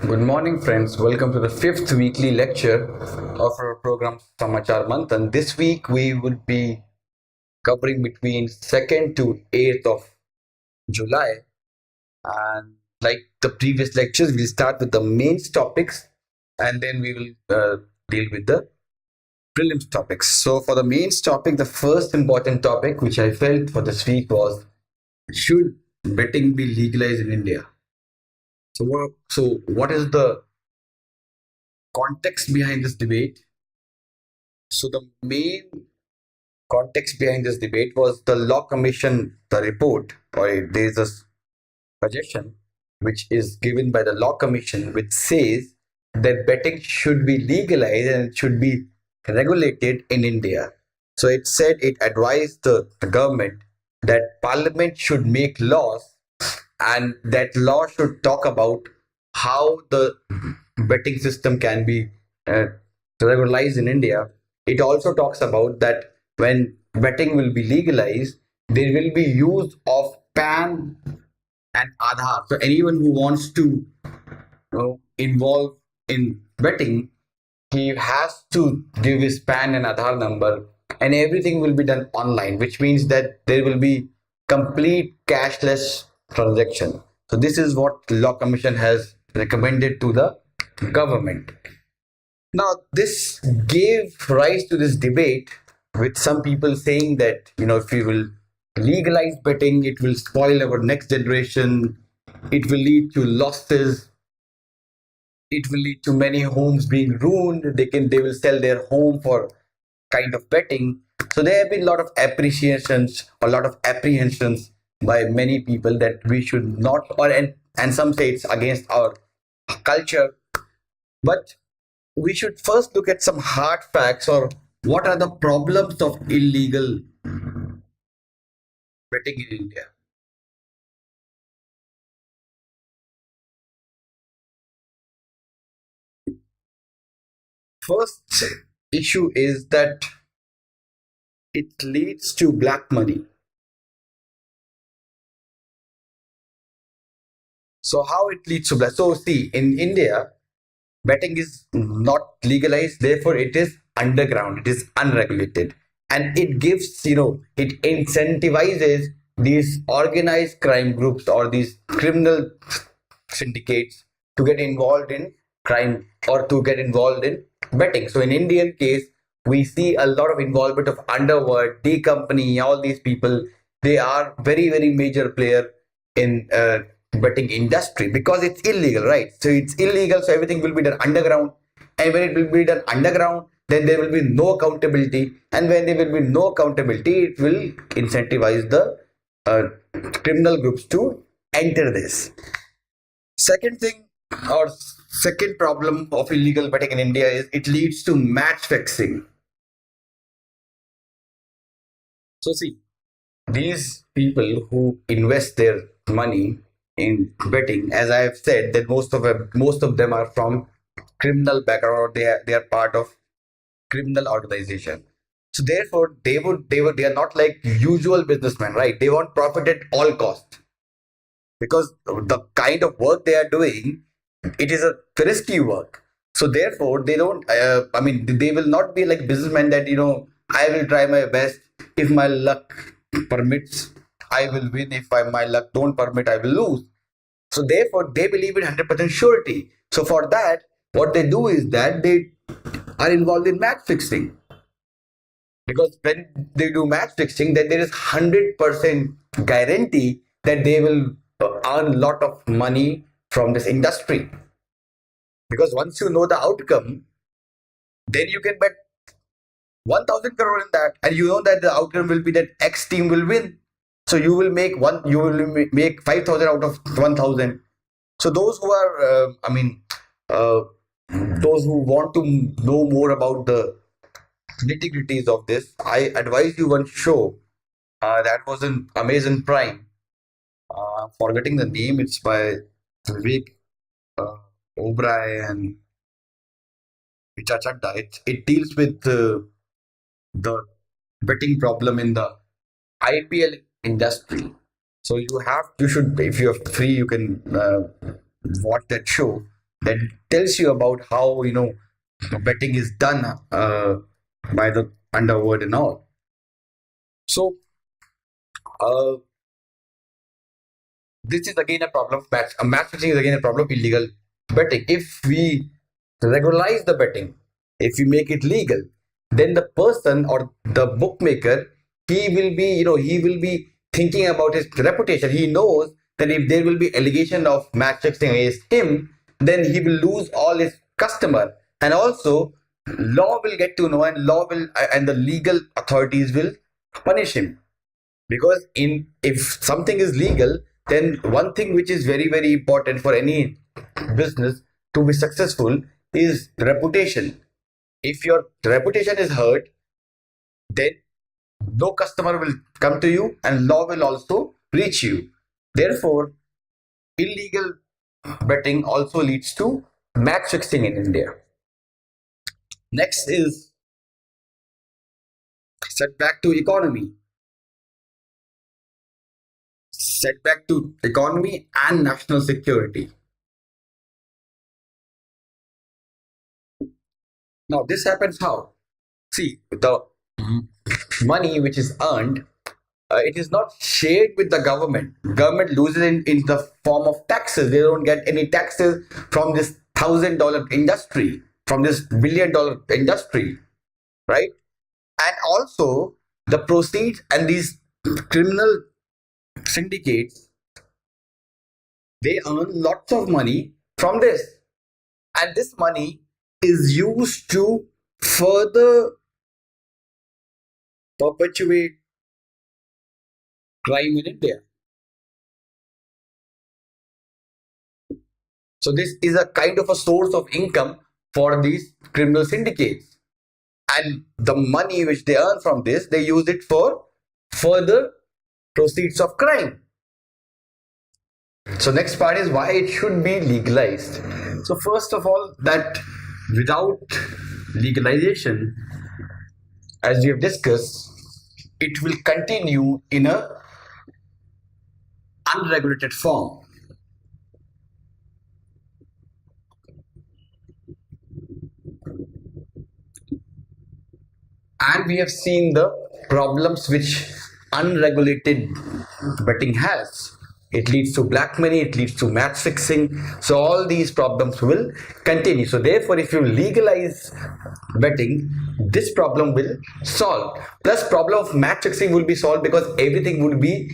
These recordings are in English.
Good morning, friends. Welcome to the fifth weekly lecture of our program Samachar Manthan. This week we would be covering between 2nd to 8th of July. And like the previous lectures, we'll start with the main topics and then we will deal with the prelims topics. So, for the main topic, the first important topic which I felt for this week was, should betting be legalized in India? So what is the context behind this debate? So the main context behind this debate was the Law Commission, the report, or there is a suggestion which is given by the Law Commission, which says that betting should be legalized and it should be regulated in India. So it said it advised the government that Parliament should make laws and that law should talk about how the betting system can be uh, regularized in India. It also talks about that when betting will be legalized, there will be use of PAN and Aadhaar. So anyone who wants to involve in betting, he has to give his PAN and Aadhaar number, and everything will be done online, which means that there will be complete cashless transaction. So this is what Law Commission has recommended to the government. Now, this gave rise to this debate with some people saying that, if we will legalize betting, it will spoil our next generation, it will lead to losses, it will lead to many homes being ruined, they will sell their home for kind of betting. So there have been a lot of appreciations, a lot of apprehensions by many people that we should not, and some say it's against our culture. But we should first look at some hard facts, or what are the problems of illegal betting in India. First issue is that it leads to black money. So how it leads to black? So see, in India, betting is not legalized, therefore it is underground, it is unregulated, and it gives, it incentivizes these organized crime groups or these criminal syndicates to get involved in crime or to get involved in betting. So in Indian case, we see a lot of involvement of underworld, D company, all these people. They are very, very major player in betting industry because it's illegal, right? So it's illegal, so everything will be done underground, and when it will be done underground, then there will be no accountability, and when there will be no accountability, it will incentivize the uh, criminal groups to enter this. Second thing, or second problem of illegal betting in India is it leads to match fixing. So see, these people who invest their money in betting, as I have said, that most of them are from criminal background, or they are part of criminal organization. So therefore, they are not like usual businessmen, right? They want profit at all cost, because the kind of work they are doing, it is a risky work. So therefore, they don't. They will not be like businessmen that I will try my best. If my luck permits, I will win. If my luck don't permit, I will lose. So therefore, they believe in 100% surety. So for that, what they do is that they are involved in match fixing, because when they do match fixing, then there is 100% guarantee that they will earn a lot of money from this industry, because once you know the outcome, then you can bet 1000 crore in that, and you know that the outcome will be that X team will win. So you will make 5000 out of 1000. So those who are uh, those who want to know more about the nitty-gritties of this, I advise you one show that was in Amazon Prime. Forgetting the name, it's by Vivek uh, Oberoi and Richa Chadda. It deals with the betting problem in the IPL industry. So you should, if you're free, you can watch that show. that tells you about how betting is done by the underworld and all. So uh, this is again a problem. Match fixing is again a problem of illegal betting. If we regularize the betting, if we make it legal, then the person or the bookmaker, he will be thinking about his reputation. He knows that if there will be allegation of match fixing against him, then he will lose all his customer, and also law will get to know, and law will and the legal authorities will punish him. Because in if something is legal, then one thing which is very very important for any business to be successful is reputation. If your reputation is hurt, then no customer will come to you and law will also reach you. Therefore, illegal betting also leads to match fixing in India. Next is setback to economy. Setback to economy and national security. Now, this happens how? See, the money which is earned, it is not shared with the government. Government loses in the form of taxes. They don't get any taxes from this $1,000 industry, from this $1 billion industry, right? And also the proceeds and these criminal syndicates, they earn lots of money from this, and this money is used to further perpetuate crime in India. So this is a kind of a source of income for these criminal syndicates, and the money which they earn from this, they use it for further proceeds of crime. So next part is why it should be legalized. So first of all, that without legalization, as we have discussed, it will continue in a unregulated form. And we have seen the problems which unregulated betting has. It leads to black money, it leads to match fixing. So all these problems will continue. So therefore, if you legalize betting, this problem will solve. Plus, problem of match fixing will be solved because everything would be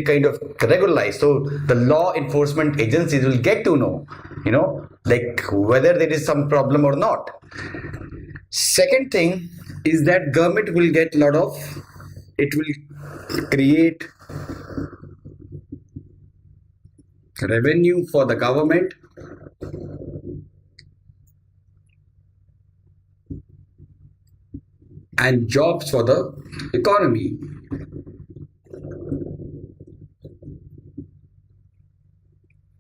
kind of regularized. So the law enforcement agencies will get to know, like whether there is some problem or not. Second thing is that government will get it will create revenue for the government, and jobs for the economy.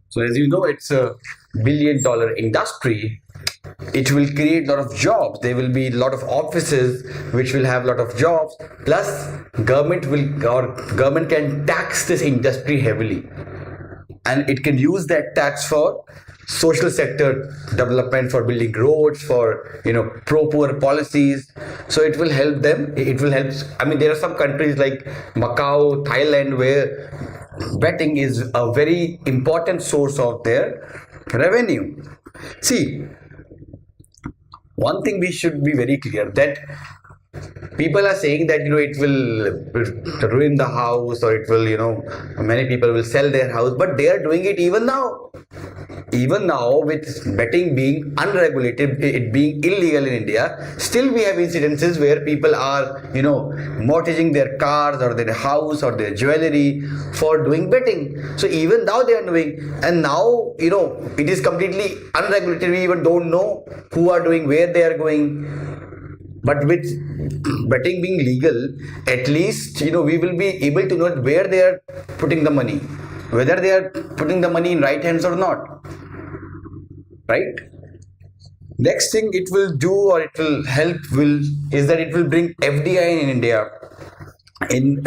So as you know, it's a $1 billion industry. It will create a lot of jobs. There will be a lot of offices which will have a lot of jobs. Plus, government can tax this industry heavily, and it can use that tax for social sector development, for building roads, for pro poor policies. So it will help them. It will help. I mean, there are some countries like Macau, Thailand, where betting is a very important source of their revenue. See, one thing we should be very clear that people are saying that it will ruin the house, or it will many people will sell their house, but they are doing it even now with betting being unregulated, it being illegal in India. Still we have incidences where people are mortgaging their cars or their house or their jewelry for doing betting. So even now they are doing, and now it is completely unregulated. We even don't know who are doing, where they are going. But with betting being legal, at least we will be able to know where they are putting the money, whether they are putting the money in right hands or not, right? Next thing it will do, or it will help, is that it will bring FDI in India. in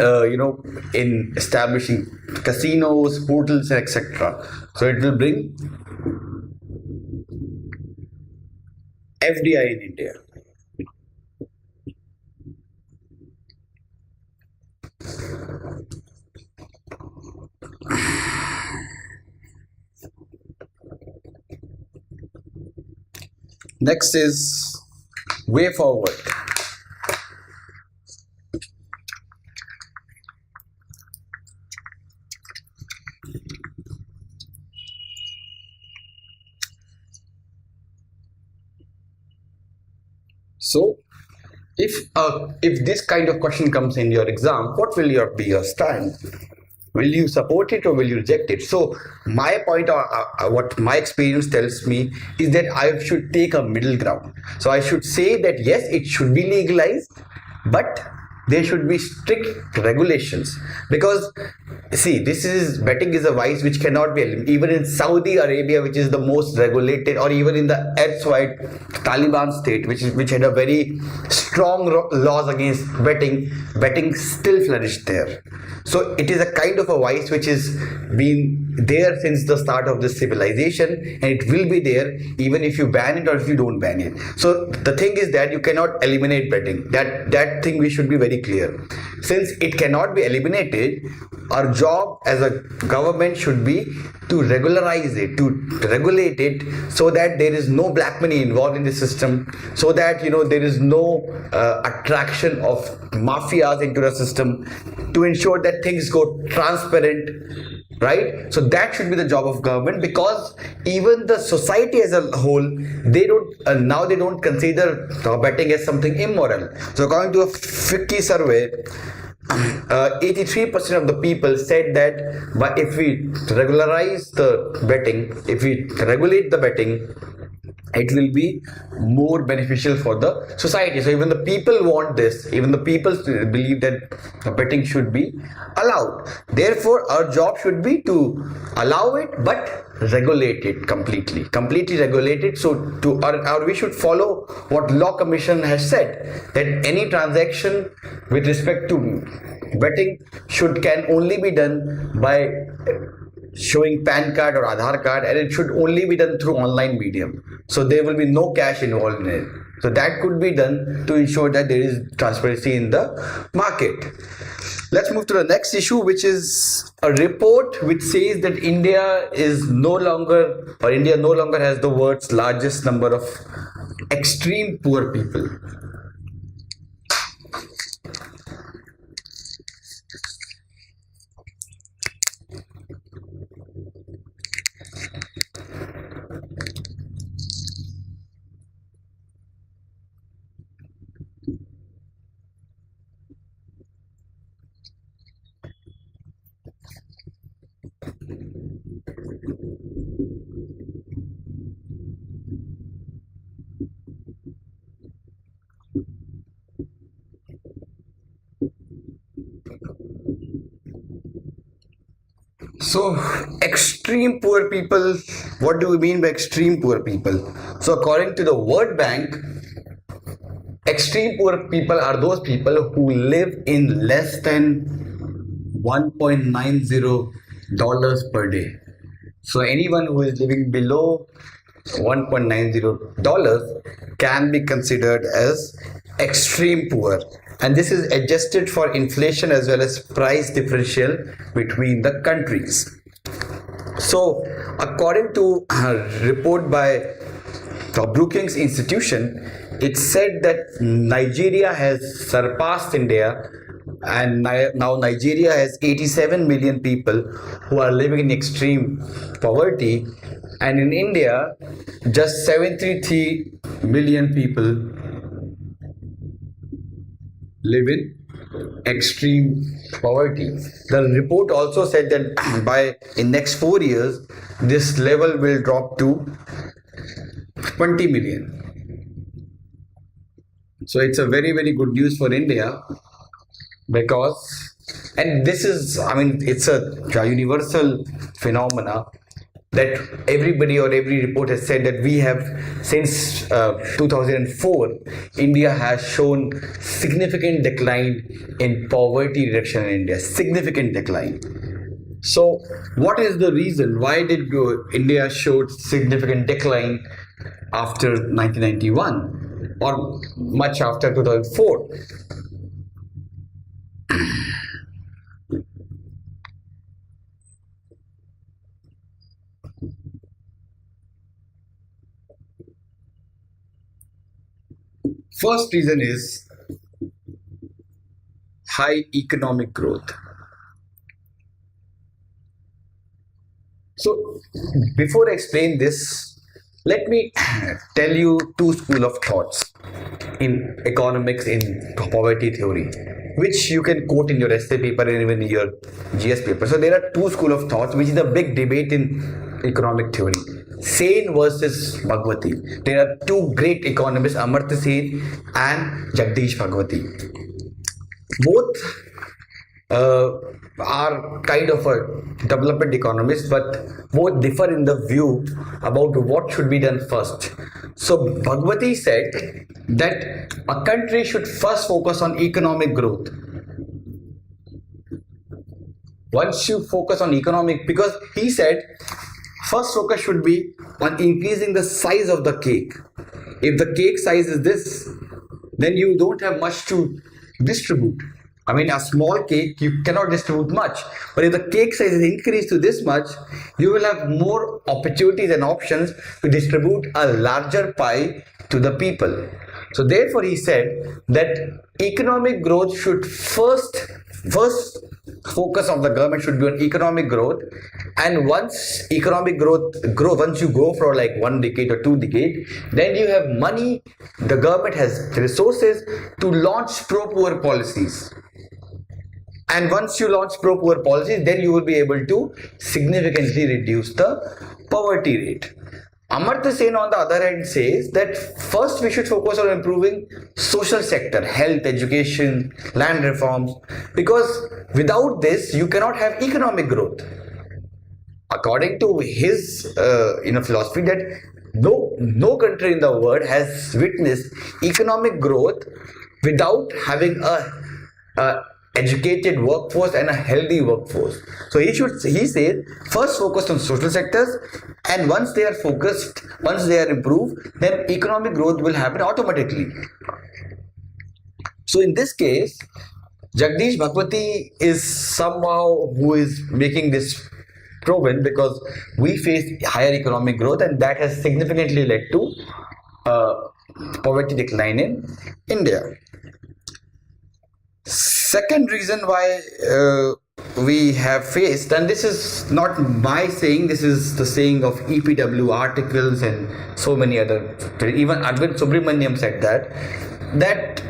in establishing casinos, hotels, etc. So it will bring FDI in India. Next is way forward. So if this kind of question comes in your exam, what will be your stand? Will you support it or will you reject it? So my point, or what my experience tells me, is that I should take a middle ground. So I should say that yes, it should be legalized, but there should be strict regulations, because see, this is betting is a vice which cannot be even in Saudi Arabia, which is the most regulated, or even in the erstwhile Taliban state, which had a very strong laws against betting still flourished there. So it is a kind of a vice which has been there since the start of this civilization, and it will be there even if you ban it or if you don't ban it. So the thing is that you cannot eliminate betting. That thing we should be very clear. Since it cannot be eliminated, our job as a government should be to regularize it, to regulate it, so that there is no black money involved in the system, so that there is no attraction of mafias into the system, to ensure that things go transparent, right? So that should be the job of government, because even the society as a whole, they don't now they don't consider betting as something immoral. So according to a 50 survey, 83% of the people said that, but if we regularize the betting, if we regulate the betting, it will be more beneficial for the society. So even the people want this, even the people believe that betting should be allowed. Therefore our job should be to allow it, but regulate it completely regulate it. So or we should follow what law commission has said, that any transaction with respect to betting can only be done by showing PAN card or Aadhaar card, and it should only be done through online medium. So there will be no cash involved in it. So that could be done to ensure that there is transparency in the market. Let's move to the next issue, which is a report which says that India no longer has the world's largest number of extreme poor people. So, extreme poor people, what do we mean by extreme poor people? So, according to the World Bank, extreme poor people are those people who live in less than $1.90 per day. So, anyone who is living below $1.90 can be considered as extreme poor, and this is adjusted for inflation as well as price differential between the countries. So according to a report by the Brookings Institution, it said that Nigeria has surpassed India, and now Nigeria has 87 million people who are living in extreme poverty, and in India just 73 million people live in extreme poverty. The report also said that by in next 4 years this level will drop to 20 million. So it's a very good news for India, because, and this is, I mean, it's a universal phenomena, that everybody or every report has said that we have since 2004, India has shown significant decline in poverty reduction in India, significant decline. So, what is the reason? Why did India showed significant decline after 1991 or much after 2004? First reason is high economic growth. So, before I explain this, let me tell you two school of thoughts in economics in poverty theory, which you can quote in your essay paper and even in your GS paper. So, there are two school of thoughts, which is a big debate in economic theory. Sen versus Bhagwati. There are two great economists, Amartya Sen and Jagdish Bhagwati. Both uh, are kind of a development economists, but both differ in the view about what should be done first. So Bhagwati said that a country should first focus on economic growth. Once you focus on economic, because he said first focus should be on increasing the size of the cake. If the cake size is this, then you don't have much to distribute. I mean, a small cake, you cannot distribute much. But if the cake size is increased to this much, you will have more opportunities and options to distribute a larger pie to the people. So therefore, he said that economic growth should first focus of the government should be on economic growth, and once economic growth once you go for like 1 decade or 2 decade, then you have money, the government has resources to launch pro-poor policies. And once you launch pro-poor policies, then you will be able to significantly reduce the poverty rate. Amartya Sen, on the other hand, says that first we should focus on improving social sector, health, education, land reforms, because without this you cannot have economic growth. According to his philosophy, that no country in the world has witnessed economic growth without having a educated workforce and a healthy workforce. So he says first focus on social sectors, and once they are improved, then economic growth will happen automatically. So in this case, Jagdish Bhagwati is somehow who is making this proven, because we face higher economic growth and that has significantly led to poverty decline in India. Second reason why we have faced, and this is not my saying, this is the saying of EPW articles and so many other, even Arvind Subramaniam said that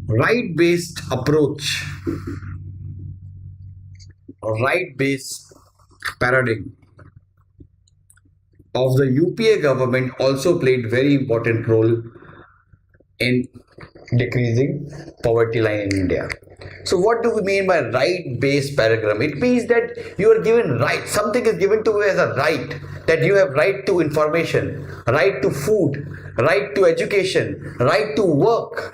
right-based approach, right-based paradigm of the UPA government also played very important role in decreasing poverty line in India. So what do we mean by right-based paradigm? It means that you are given right, something is given to you as a right, that you have right to information, right to food, right to education, right to work.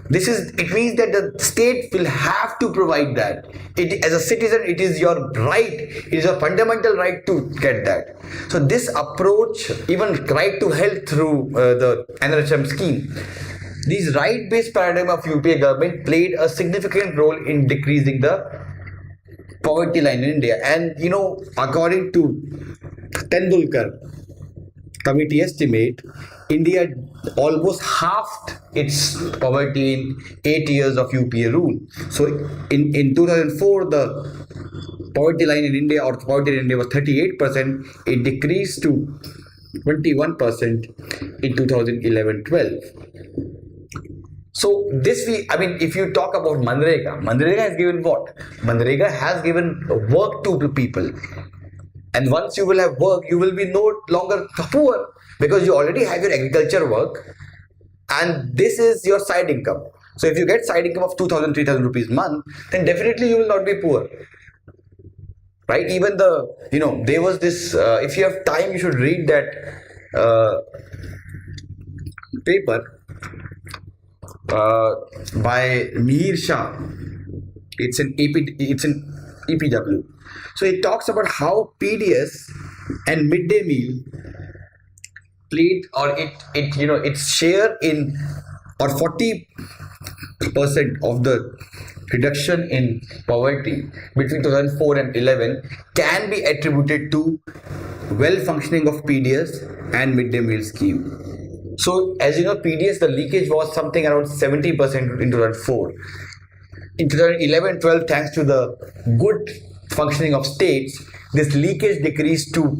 It means that the state will have to provide that. As a citizen, it is your right, it is a fundamental right to get that. So this approach, even right to health through the NRHM scheme, these right-based paradigm of UPA government played a significant role in decreasing the poverty line in India. And according to Tendulkar committee estimate, India almost halved its poverty in 8 years of UPA rule. So in 2004, the poverty line in India, or poverty in India, was 38%. It decreased to 21% in 2011-12. So if you talk about Manrega has given what? Manrega has given work to people. And once you will have work, you will be no longer poor, because you already have your agriculture work and this is your side income. So if you get side income of 2,000, 3,000 rupees a month, then definitely you will not be poor. right? Even there was this. If you have time, you should read that uh, paper uh, by Mihir Shah. It's an EPW. So it talks about how PDS and midday meal played, or its share in, or 40% of the reduction in poverty between 2004 and 11 can be attributed to well functioning of PDS and midday meal scheme. So as you know, PDS, the leakage was something around 70% in 2004. In 2011-12, thanks to the good functioning of states, this leakage decreased to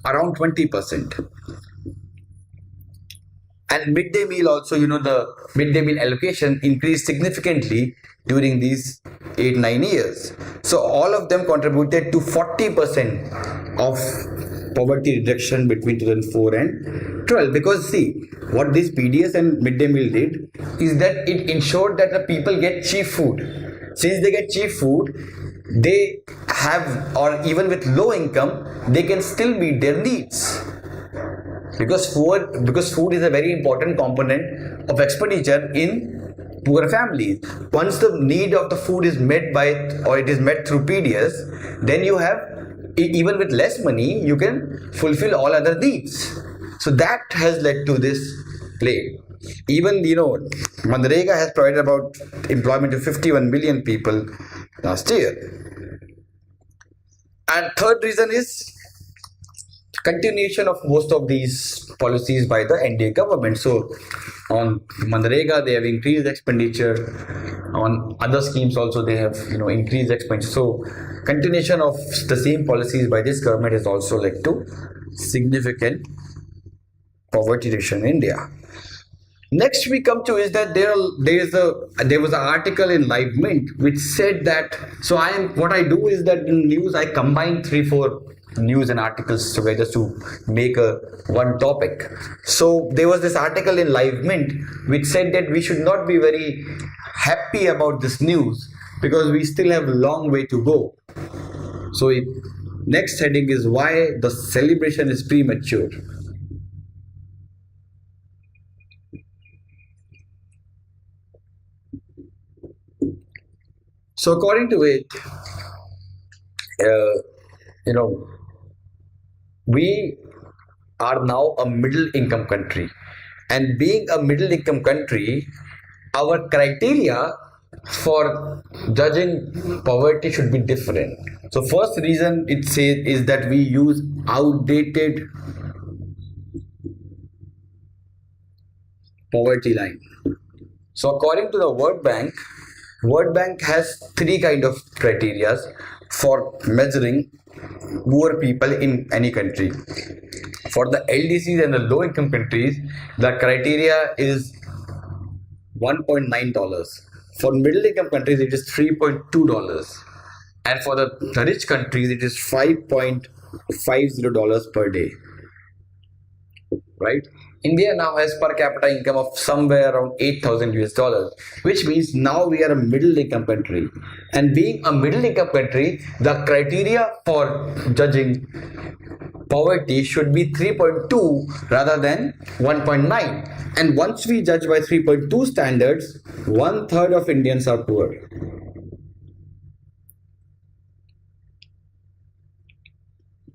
around 20%. And midday meal also, the midday meal allocation increased significantly during these 8-9 years. So all of them contributed to 40% of poverty reduction between 2004 and 12. Because see, what this PDS and midday meal did is that it ensured that the people get cheap food. Since they get cheap food, they have, or even with low income, they can still meet their needs. Because food is a very important component of expenditure in poor families. Once the need of the food is met by, or it is met through PDS, then you have, even with less money, you can fulfill all other needs. So that has led to this play. Even Manrega has provided about employment to 51 million people last year. And third reason is continuation of most of these policies by the NDA government. So on Manrega, they have increased expenditure. On other schemes also, they have increased expenditure. So continuation of the same policies by this government has also led to significant poverty reduction in India. Next we come to is that there was an article in Live Mint which said that, so what I do is that in news I combine 3-4 news and articles together to make one topic. So there was this article in Live Mint which said that we should not be very happy about this news because we still have a long way to go. So next heading is why the celebration is premature. So according to it, we are now a middle income country, and being a middle income country, our criteria for judging poverty should be different. So first reason it says is that we use outdated poverty line. So according to the World Bank has 3 kind of criteria for measuring poor people in any country. For the LDCs and the low income countries, the criteria is $1.9. For middle income countries, it is $3.2. And for the rich countries, it is $5.50 per day. Right? India now has per capita income of somewhere around 8,000 US dollars, which means now we are a middle income country. And being a middle income country, the criteria for judging poverty should be 3.2 rather than 1.9. And once we judge by 3.2 standards, 1/3 of Indians are poor.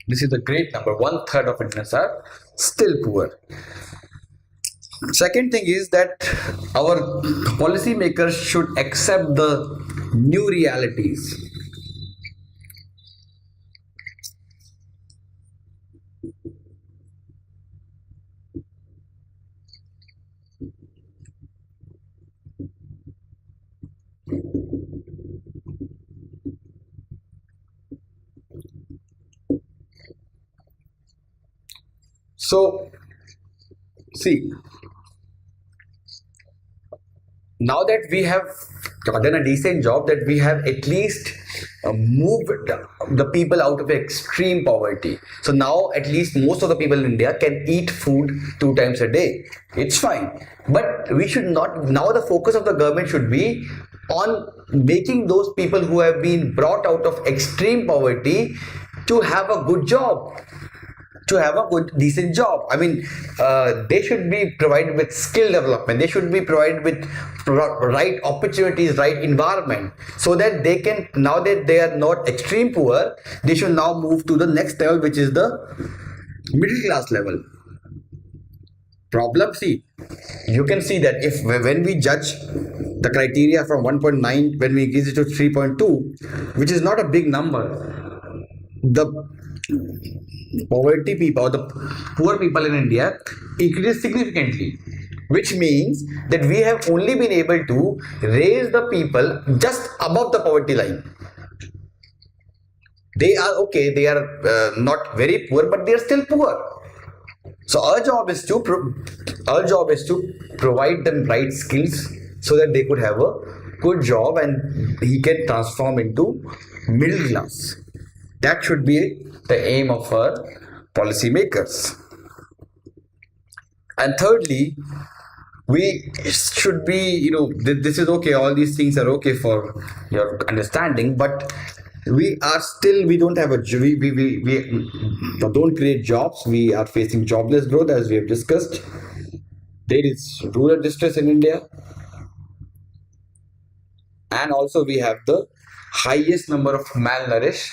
This is a great number. 1/3 of Indians are still poor. Second thing is that our policymakers should accept the new realities. So, see, now that we have done a decent job, that we have at least moved the people out of extreme poverty. So now at least most of the people in India can eat food 2 times a day. It's fine. But we should not, now the focus of the government should be on making those people who have been brought out of extreme poverty to have a good job, to have a good decent job. I mean, they should be provided with skill development, they should be provided with right opportunities, right environment, so that they can, now that they are not extreme poor, they should now move to the next level, which is the middle class level. Problem, see, you can see that if when we judge the criteria from 1.9, when we increase it to 3.2, which is not a big number, the poverty people or the poor people in India increased significantly, which means that we have only been able to raise the people just above the poverty line. They are okay, they are not very poor, but they are still poor. So our job is to provide them right skills so that they could have a good job and he can transform into middle class. That should be the aim of our policymakers. And thirdly, we should be, this is okay, all these things are okay for your understanding, but we don't have we don't create jobs. We are facing jobless growth, as we have discussed. There is rural distress in India, and also we have the highest number of malnourished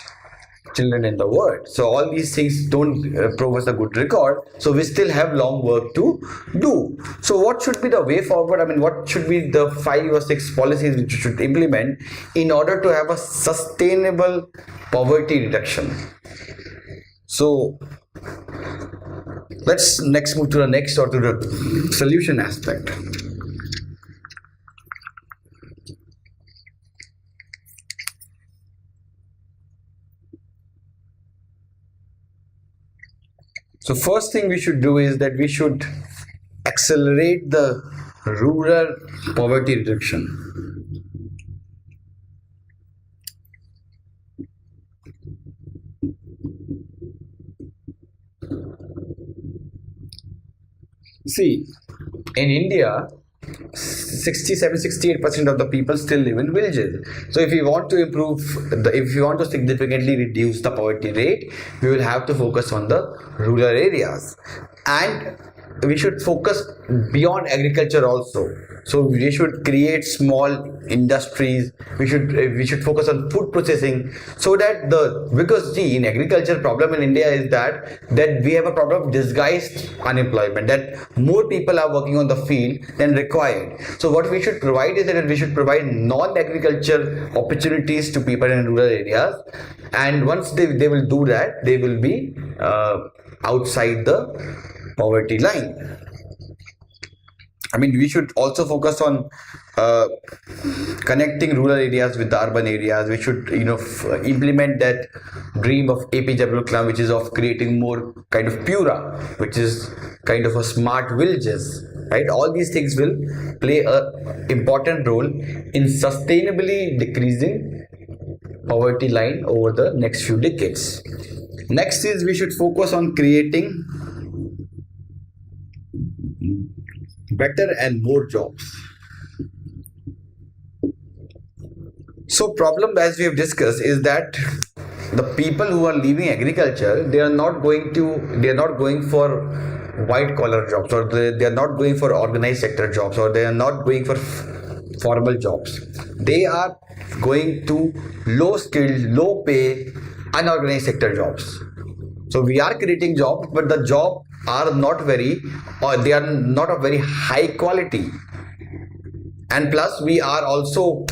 children in the world. So all these things don't prove us a good record. So we still have long work to do. So what should be the way forward? I mean, what should be the 5 or 6 policies which you should implement in order to have a sustainable poverty reduction? So let's next move to the next, or to the solution aspect. So first thing we should do is that we should accelerate the rural poverty reduction. See, in India, 67-68% of the people still live in villages. So if we want to if we want to significantly reduce the poverty rate, we will have to focus on the rural areas, and we should focus beyond agriculture also. So we should create small industries. We should focus on food processing, so that because see, in agriculture, problem in India is that we have a problem of disguised unemployment, that more people are working on the field than required. So what we should provide is that we should provide non-agriculture opportunities to people in rural areas, and once they will do that, they will be outside the poverty line. I mean, we should also focus on connecting rural areas with the urban areas. We should, implement that dream of APJ Abdul Kalam, which is of creating more kind of Pura, which is kind of a smart villages, right? All these things will play a important role in sustainably decreasing poverty line over the next few decades. Next is we should focus on creating better and more jobs. So problem, as we have discussed, is that the people who are leaving agriculture, they are not going for white collar jobs, or they are not going for organized sector jobs, or they are not going for formal jobs. They are going to low skilled, low pay, unorganized sector jobs. So we are creating jobs, but the job are not they are not of very high quality. And plus we are also,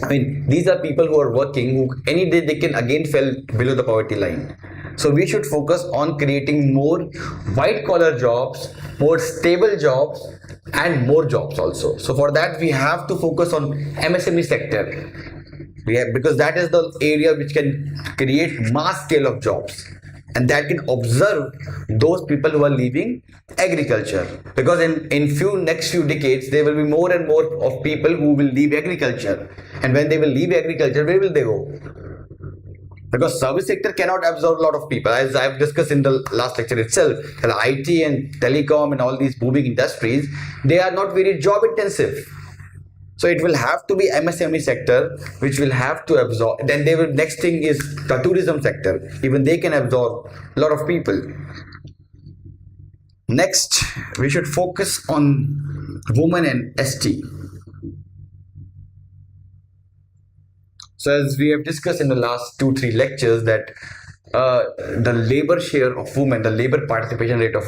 I mean, these are people who are working, who any day they can again fall below the poverty line. So we should focus on creating more white collar jobs, more stable jobs, and more jobs also. So for that we have to focus on MSME sector. Because that is the area which can create mass scale of jobs, and that can observe those people who are leaving agriculture. Because in next few decades there will be more and more of people who will leave agriculture, and when they will leave agriculture, where will they go? Because service sector cannot absorb a lot of people, as I have discussed in the last lecture itself. The IT and telecom and all these booming industries, they are not very job intensive. So it will have to be MSME sector, which will have to absorb. Then they will. Next thing is the tourism sector. Even they can absorb a lot of people. Next, we should focus on women and ST. So as we have discussed in the last 2-3 lectures that the labor share of women, the labor participation rate of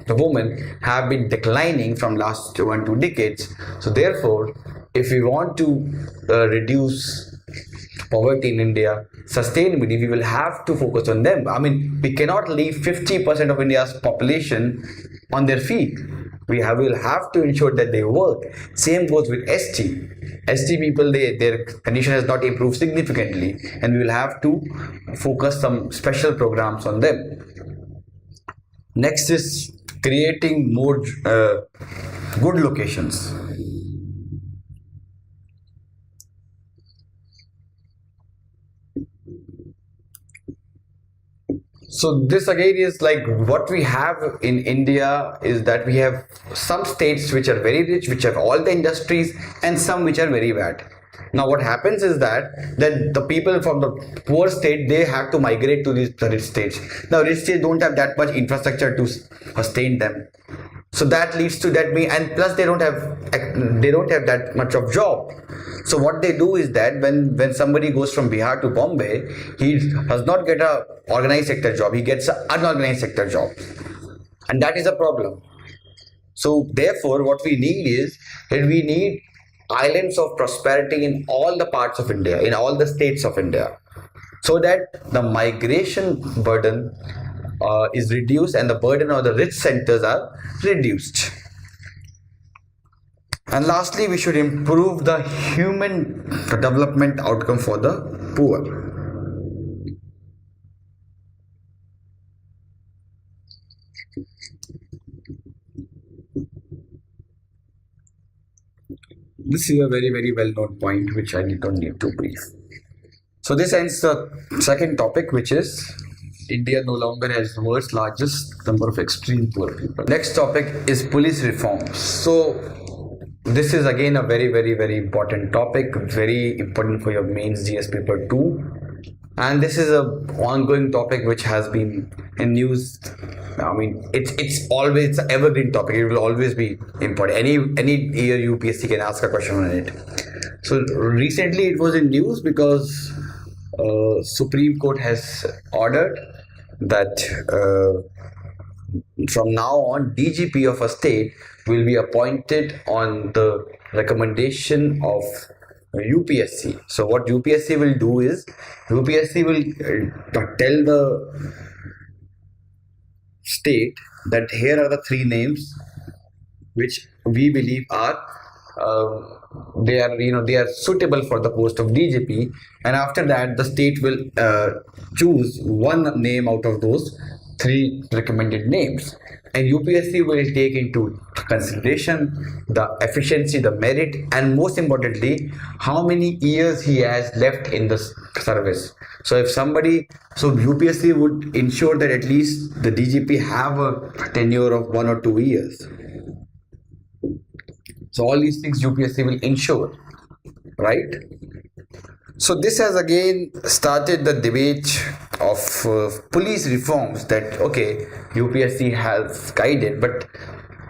the women have been declining from last 1-2 decades. So therefore, if we want to reduce poverty in India sustainably, we will have to focus on them. I mean, we cannot leave 50% of India's population on their feet. Will have to ensure that they work. Same goes with ST. ST people, their condition has not improved significantly, and we will have to focus some special programs on them. Next is creating more good locations. So this again is like what we have in India is that we have some states which are very rich, which have all the industries, and some which are very bad. Now what happens is that the people from the poor state, they have to migrate to these rich states. Now rich states don't have that much infrastructure to sustain them. So that leads to that me, and plus they don't have that much of job. So what they do is that when somebody goes from Bihar to Bombay, he does not get a organized sector job, he gets an unorganized sector job, and that is a problem. So therefore what we need is that we need islands of prosperity in all the parts of India, in all the states of India, so that the migration burden is reduced and the burden of the rich centers are reduced. And lastly, we should improve the human development outcome for the poor. This is a very, very well known point which I don't need to brief. So this ends the second topic, which is India no longer has the world's largest number of extreme poor people. Next topic is police reforms. So this is again a very, very, very important topic, very important for your mains GS paper 2. And this is a ongoing topic which has been in news. I mean, it's an evergreen topic. It will always be important. Any year UPSC can ask a question on it. So recently it was in news because Supreme Court has ordered that from now on DGP of a state will be appointed on the recommendation of UPSC. So what UPSC will do is UPSC will tell the state that here are the 3 names which we believe are they are suitable for the post of DGP, and after that the state will choose one name out of those 3 recommended names, and UPSC will take into consideration the efficiency, the merit, and most importantly how many years he has left in the service. So UPSC would ensure that at least the DGP have a tenure of 1 or 2 years. So all these things UPSC will ensure, right? So this has again started the debate of police reforms that okay, UPSC has guided, but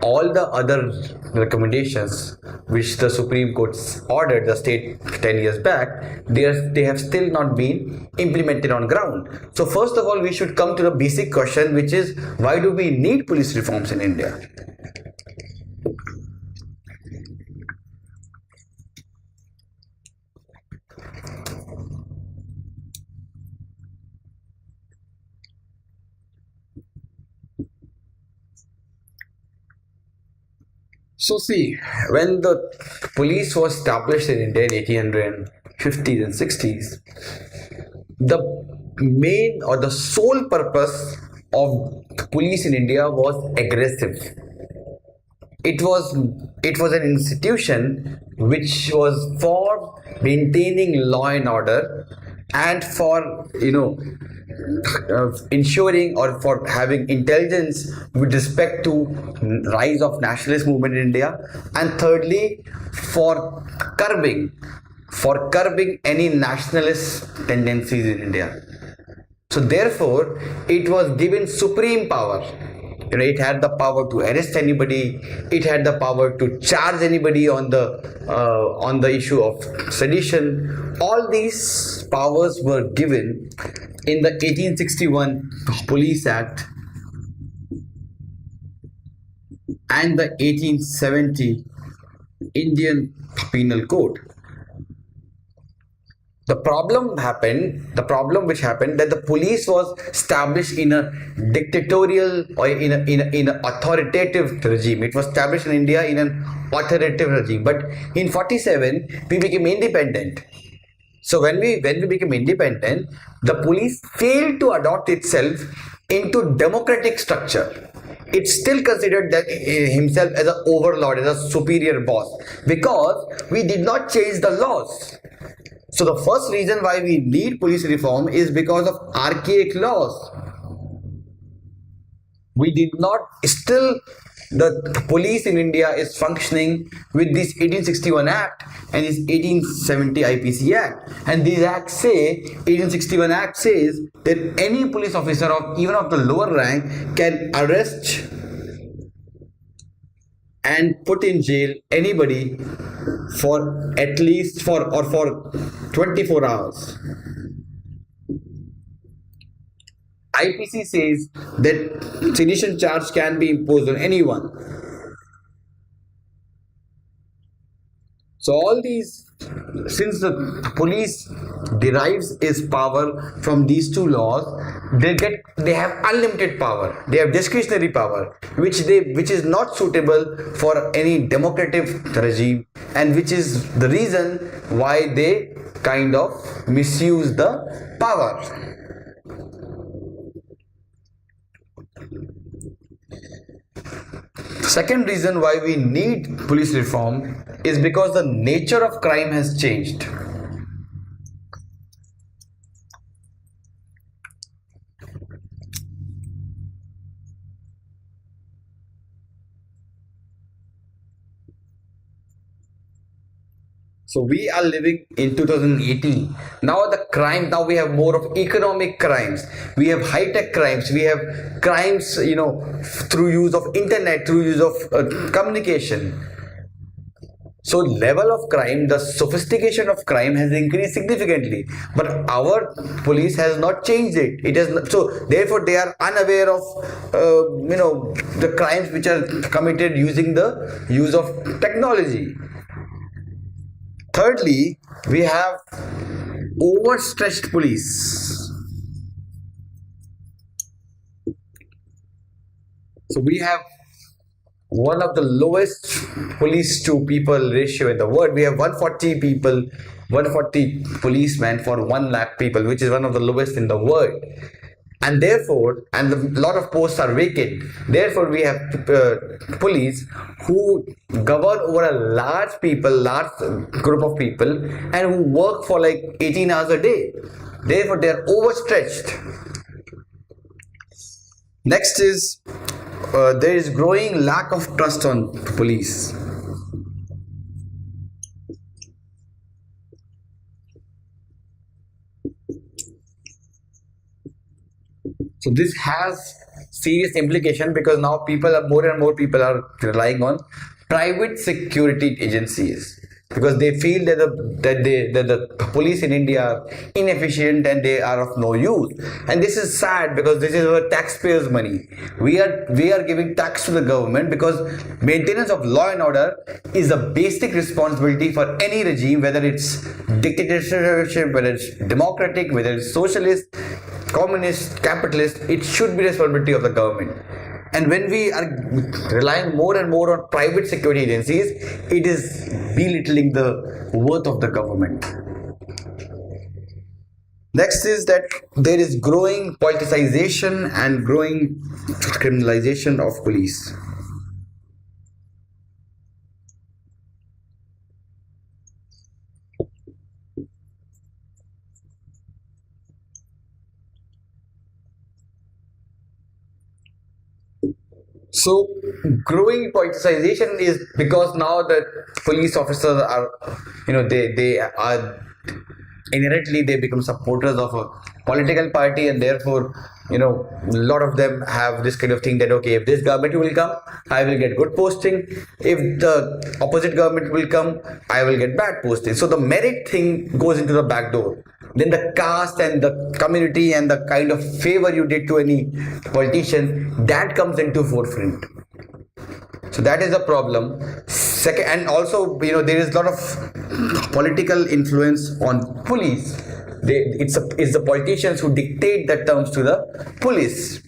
all the other recommendations which the Supreme Court ordered the state 10 years back, they have still not been implemented on ground. So first of all, we should come to the basic question, which is why do we need police reforms in India? So see, when the police was established in India in 1850s and 60s, the main or the sole purpose of the police in India was aggressive. It was an institution which was for maintaining law and order and for ensuring or for having intelligence with respect to rise of nationalist movement in India, and thirdly for curbing any nationalist tendencies in India. So therefore, it was given supreme power. It had the power to arrest anybody. It had the power to charge anybody on the issue of sedition. All these powers were given in the 1861 Police Act and the 1870 Indian Penal Code. The problem which happened, that the police was established in a dictatorial or in a authoritative regime. It was established in India in an authoritative regime, but in 47 we became independent. So when we became independent, the police failed to adopt itself into democratic structure. It still considered that himself as an overlord, as a superior boss, because we did not change the laws. So the first reason why we need police reform is because of archaic laws. We did not still the police in India is functioning with this 1861 Act and this 1870 IPC Act. And these acts say, 1861 Act says that any police officer of even of the lower rank can arrest and put in jail anybody for at least for 24 hours. IPC says that sedition charge can be imposed on anyone. So all these, since the police derives its power from these two laws, they have unlimited power. They have discretionary power, which is not suitable for any democratic regime, and which is the reason why they kind of misuse the power. Second reason why we need police reform is because the nature of crime has changed. So we are living in 2018. Now now we have more of economic crimes. We have high-tech crimes. We have crimes, through use of internet, through use of communication. So level of crime, the sophistication of crime has increased significantly, but our police has not changed it. It has not, so therefore they are unaware of the crimes which are committed using the use of technology. Thirdly, we have overstretched police. So we have one of the lowest police to people ratio in the world. We have 140 people, 140 policemen for 1 lakh people, which is one of the lowest in the world. And therefore, a lot of posts are vacant. Therefore, we have police who govern over a large group of people, and who work for like 18 hours a day. Therefore, they are overstretched. Next is there is growing lack of trust on police. So this has serious implication, because now more and more people are relying on private security agencies, because they feel that the police in India are inefficient and they are of no use. And this is sad, because this is our taxpayers' money. We are giving tax to the government, because maintenance of law and order is a basic responsibility for any regime, whether it's dictatorship, whether it's democratic, whether it's socialist, communist, capitalist. It should be responsibility of the government. And when we are relying more and more on private security agencies, it is belittling the worth of the government. Next is that there is growing politicization and growing criminalization of police. So, growing politicization is because now the police officers are, they are inherently they become supporters of a political party, and therefore, a lot of them have this kind of thing that okay, if this government will come, I will get good posting. If the opposite government will come, I will get bad posting. So the merit thing goes into the back door. Then the caste and the community and the kind of favor you did to any politician, that comes into forefront. So that is a problem. Second, and also there is a lot of political influence on police. It's the politicians who dictate the terms to the police.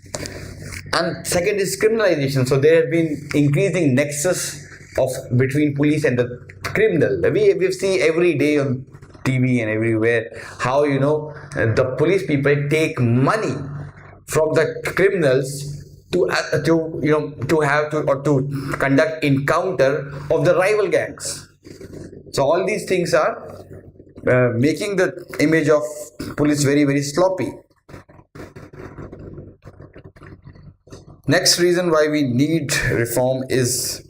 And second is criminalization. So there has been increasing nexus of between police and the criminal. We see every day on TV and everywhere how the police people take money from the criminals to conduct encounter of the rival gangs. So all these things are making the image of police very very sloppy. Next reason why we need reform is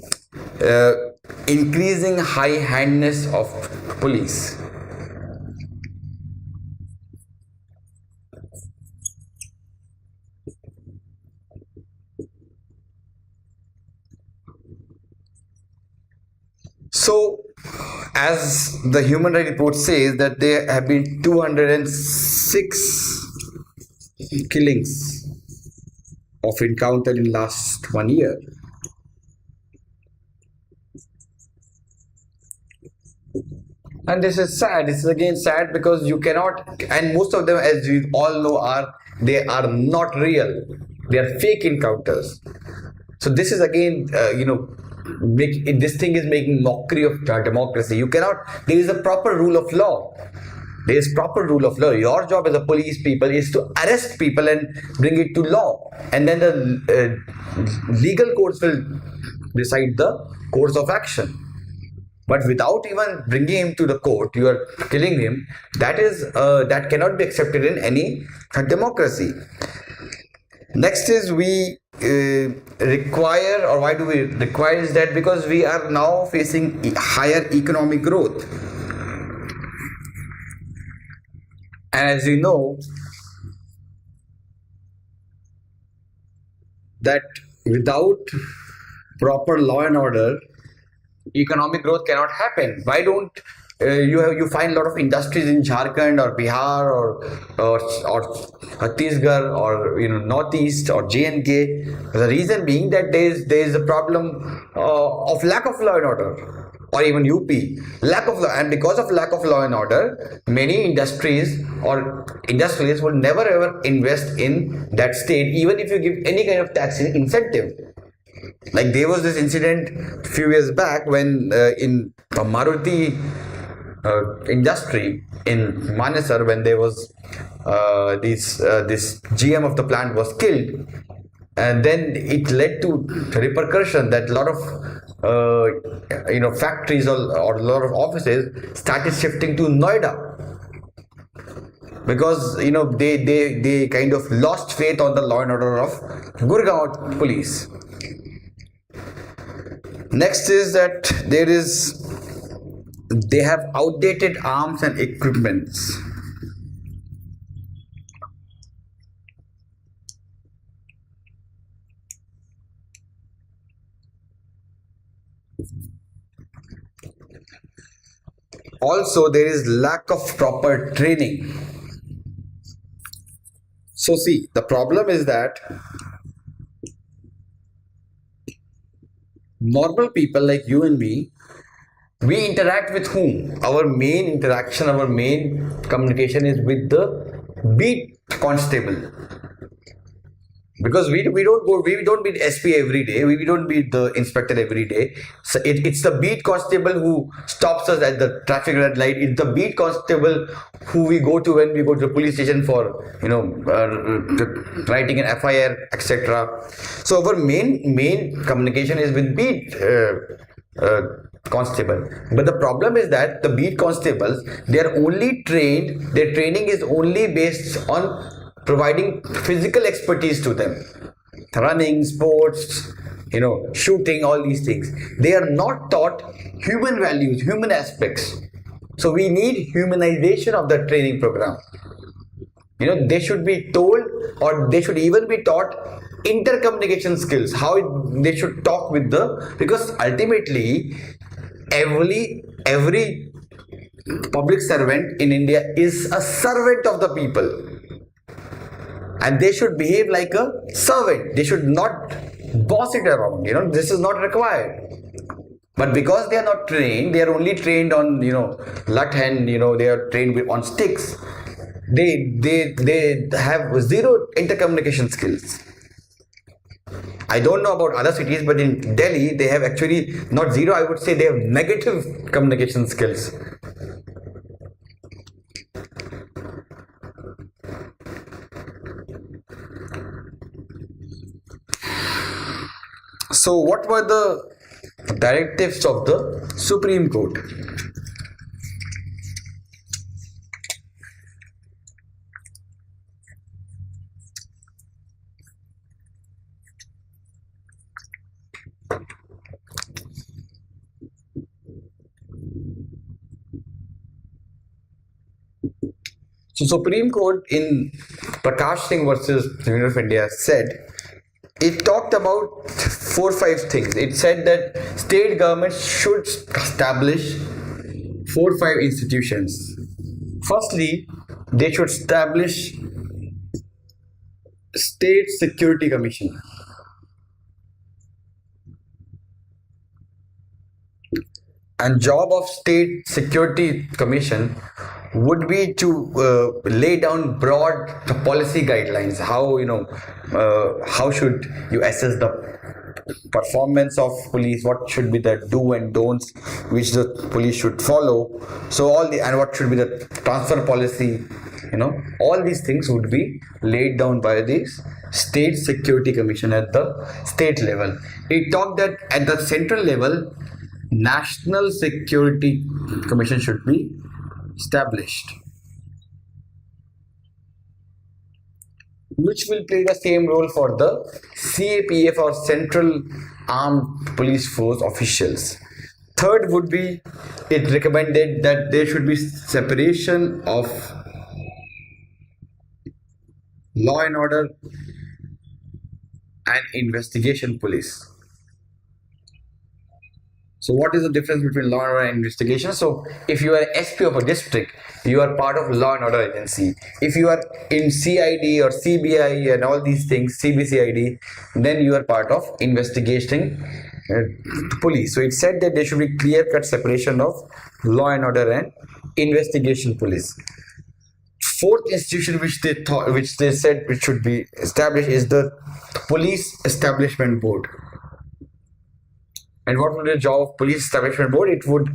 increasing high-handedness of police. So, as the human rights report says, that there have been 206 killings of encounter in last 1 year. And this is sad. This is again sad because you cannot, and most of them, as we all know, they are not real. They are fake encounters. So this is again, this thing is making mockery of democracy. You cannot. There is a proper rule of law. There is proper rule of law. Your job as a police people is to arrest people and bring it to law, and then the legal courts will decide the course of action. But without even bringing him to the court, you are killing him. That cannot be accepted in any democracy. Next is we require, or why do we require, is that because we are now facing higher economic growth. And as you know, that without proper law and order, economic growth cannot happen. Why don't you find a lot of industries in Jharkhand or Bihar or Chhattisgarh or Northeast or J&K? The reason being that there is a problem of lack of law and order, or even UP, lack of law, and because of lack of law and order, many industries or industrialists will never ever invest in that state, even if you give any kind of tax incentive. Like there was this incident a few years back when in Maruti industry in Manesar, when there was this GM of the plant was killed, and then it led to repercussion that a lot of factories or a lot of offices started shifting to Noida, because they kind of lost faith on the law and order of Gurgaon police. Next is that they have outdated arms and equipments. Also, there is lack of proper training. So see, the problem is that normal people like you and me, we interact with whom? Our main interaction, our main communication is with the beat constable. Because we don't meet SP every day, we don't meet the inspector every day. So it's the beat constable who stops us at the traffic red light. It's the beat constable who we go to when we go to the police station for writing an FIR, etc. So our main communication is with beat constable. But the problem is that the beat constables, they are only trained, their training is only based on providing physical expertise to them, running, sports, shooting, all these things. They are not taught human values, human aspects. So we need humanization of the training program. They should be told, or they should even be taught intercommunication skills, how they should talk with because ultimately every public servant in India is a servant of the people, and they should behave like a servant. They should not boss it around. This is not required. But because they are not trained, they are only trained on luck, and they are trained on sticks. They have zero intercommunication skills. I don't know about other cities, but in Delhi they have actually not zero. I would say they have negative communication skills. So what were the directives of the Supreme Court? So Supreme Court in Prakash Singh versus Union of India said, it talked about 4 5 things. It said that state governments should establish 4 5 institutions. Firstly, they should establish State Security Commission. And job of State Security Commission would be to lay down broad policy guidelines. How should you assess the performance of police? What should be the do and don'ts which the police should follow? So and what should be the transfer policy? All these things would be laid down by the State Security Commission at the state level. It talked that at the central level, National Security Commission should be established, which will play the same role for the CAPF or Central Armed Police Force officials. Third would be, it recommended that there should be separation of law and order and investigation police. So what is the difference between law and order and investigation? So if you are SP of a district, you are part of law and order agency. If you are in CID or CBI and all these things, CBCID, then you are part of investigating police. So it said that there should be clear-cut separation of law and order and investigation police. Fourth institution which they said which should be established is the Police Establishment Board. And what would be the job of Police Establishment Board? It would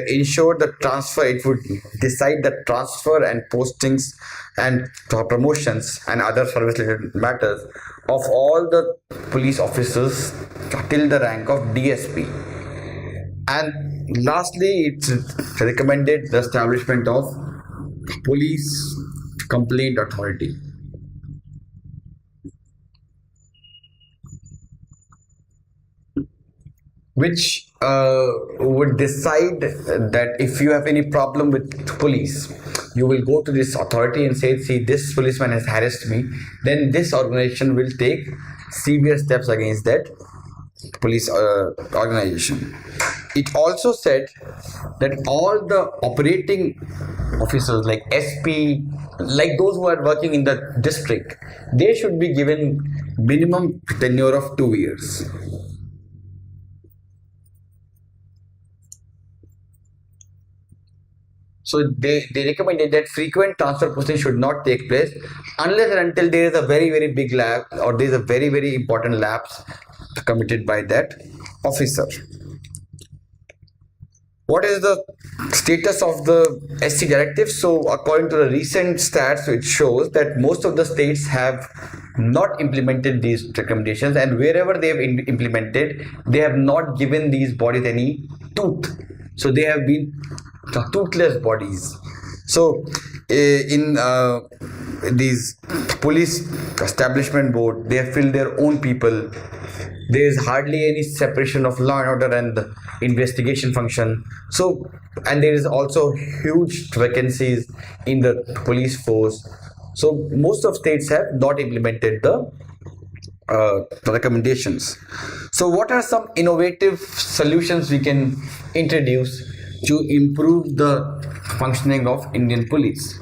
ensure the transfer, it would decide the transfer and postings and promotions and other service related matters of all the police officers till the rank of DSP. And lastly, it recommended the establishment of Police Complaint Authority. Which would decide that if you have any problem with police, you will go to this authority and say, see, this policeman has harassed me. Then this organization will take severe steps against that police organization. It also said that all the operating officers like SP, like those who are working in the district, they should be given minimum tenure of 2 years. So they recommended that frequent transfer posting should not take place unless and until there is a very, very big lapse or there is a very, very important lapse committed by that officer. What is the status of the SC directive? So according to the recent stats, it shows that most of the states have not implemented these recommendations, and wherever they have implemented, they have not given these bodies any tooth. So they have been toothless bodies. So in these police establishment board, they have filled their own people. There is hardly any separation of law and order and the investigation function. So, and there is also huge vacancies in the police force. So most of states have not implemented the recommendations. So what are some innovative solutions we can introduce to improve the functioning of Indian police?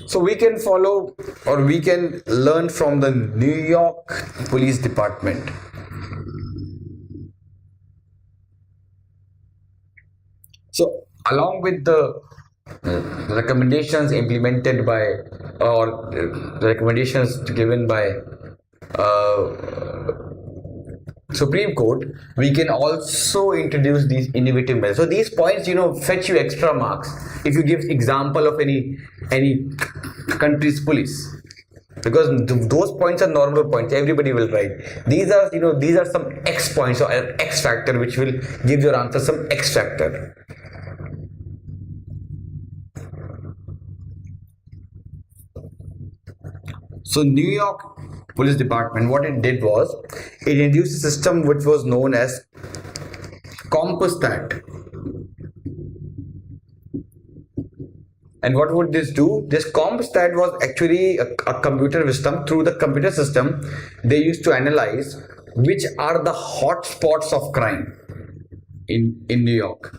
So we can follow or we can learn from the New York Police Department. So along with the recommendations implemented by or the recommendations given by Supreme Court, we can also introduce these innovative measures. So these points, fetch you extra marks if you give example of any country's police, because those points are normal points. Everybody will write. These are some X points or an X factor which will give your answer some X factor. So New York Police Department, what it did was it introduced a system which was known as CompStat. And what would this do? This CompStat was actually a computer system. Through the computer system, they used to analyze which are the hot spots of crime in New York.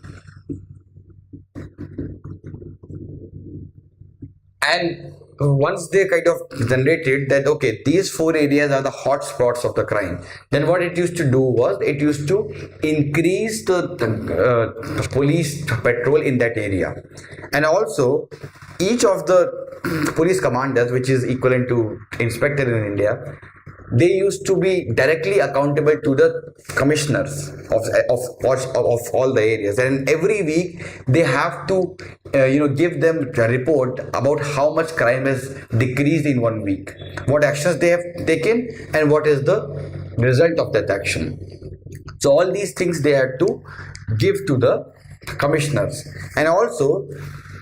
And once they kind of generated that, okay, these four areas are the hot spots of the crime, then what it used to do was it used to increase the police patrol in that area. And also each of the police commanders, which is equivalent to inspector in India, they used to be directly accountable to the commissioners of all the areas, and every week they have to give them a report about how much crime has decreased in 1 week, what actions they have taken, and what is the result of that action. So all these things they had to give to the commissioners. And also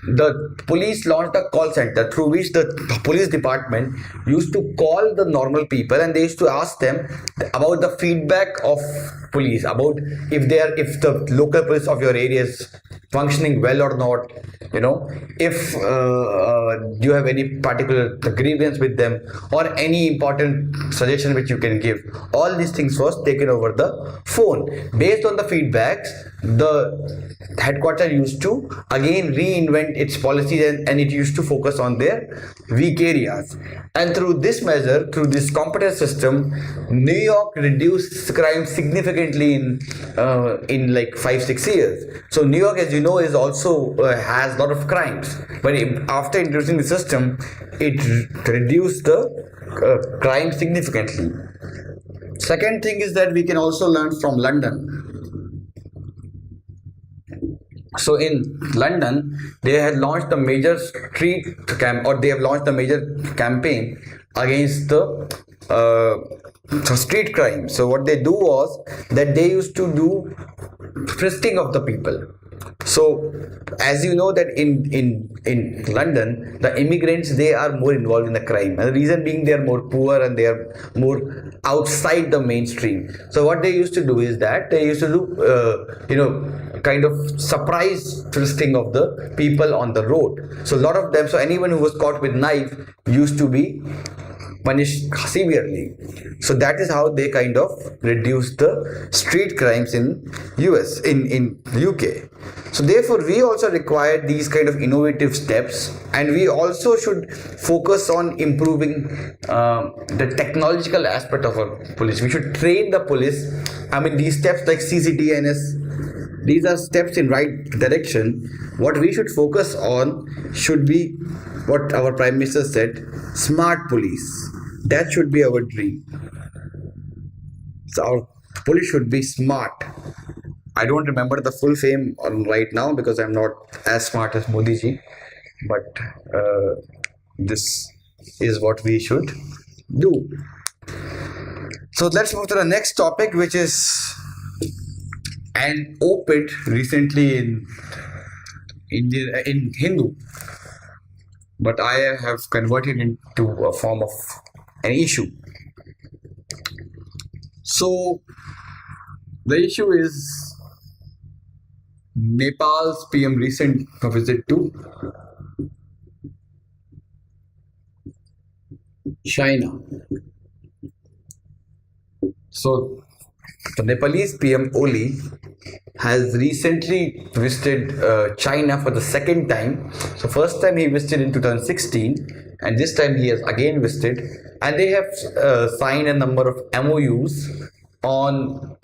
the police launched a call center through which the police department used to call the normal people, and they used to ask them about the feedback of police, about if the local police of your area is functioning well or not, if you have any particular grievance with them or any important suggestion which you can give. All these things was taken over the phone. Based on the feedbacks, the headquarters used to again reinvent its policies, and it used to focus on their weak areas. And through this measure, through this computer system, New York reduced crime significantly in like 5-6 years. So New York, as you know, is also has a lot of crimes, but after introducing the system, it reduced the crime significantly. Second thing is that we can also learn from London. So in London, they had launched a major they have launched a major campaign against the street crime. So what they do was that they used to do frisking of the people. So as you know that in London, the immigrants, they are more involved in the crime, and the reason being they are more poor and they are more outside the mainstream. So what they used to do is that they used to do kind of surprise frisking of the people on the road. So a lot of them, so anyone who was caught with knife used to be punished severely. So that is how they kind of reduced the street crimes in UK. So therefore we also require these kind of innovative steps, and we also should focus on improving the technological aspect of our police. We should train the police. I mean, these steps like CCTNS, these are steps in right direction. What we should focus on should be what our Prime Minister said, smart police. That should be our dream. So our police should be smart. I don't remember the full fame right now because I'm not as smart as Modi ji, but this is what we should do. So let's move to the next topic, which is an op-ed recently in Indian in Hindu, but I have converted into a form of an issue. So the issue is Nepal's PM recent visit to China. So the Nepalese PM Oli has recently visited China for the second time. So first time he visited in 2016, and this time he has again visited, and they have signed a number of MOUs on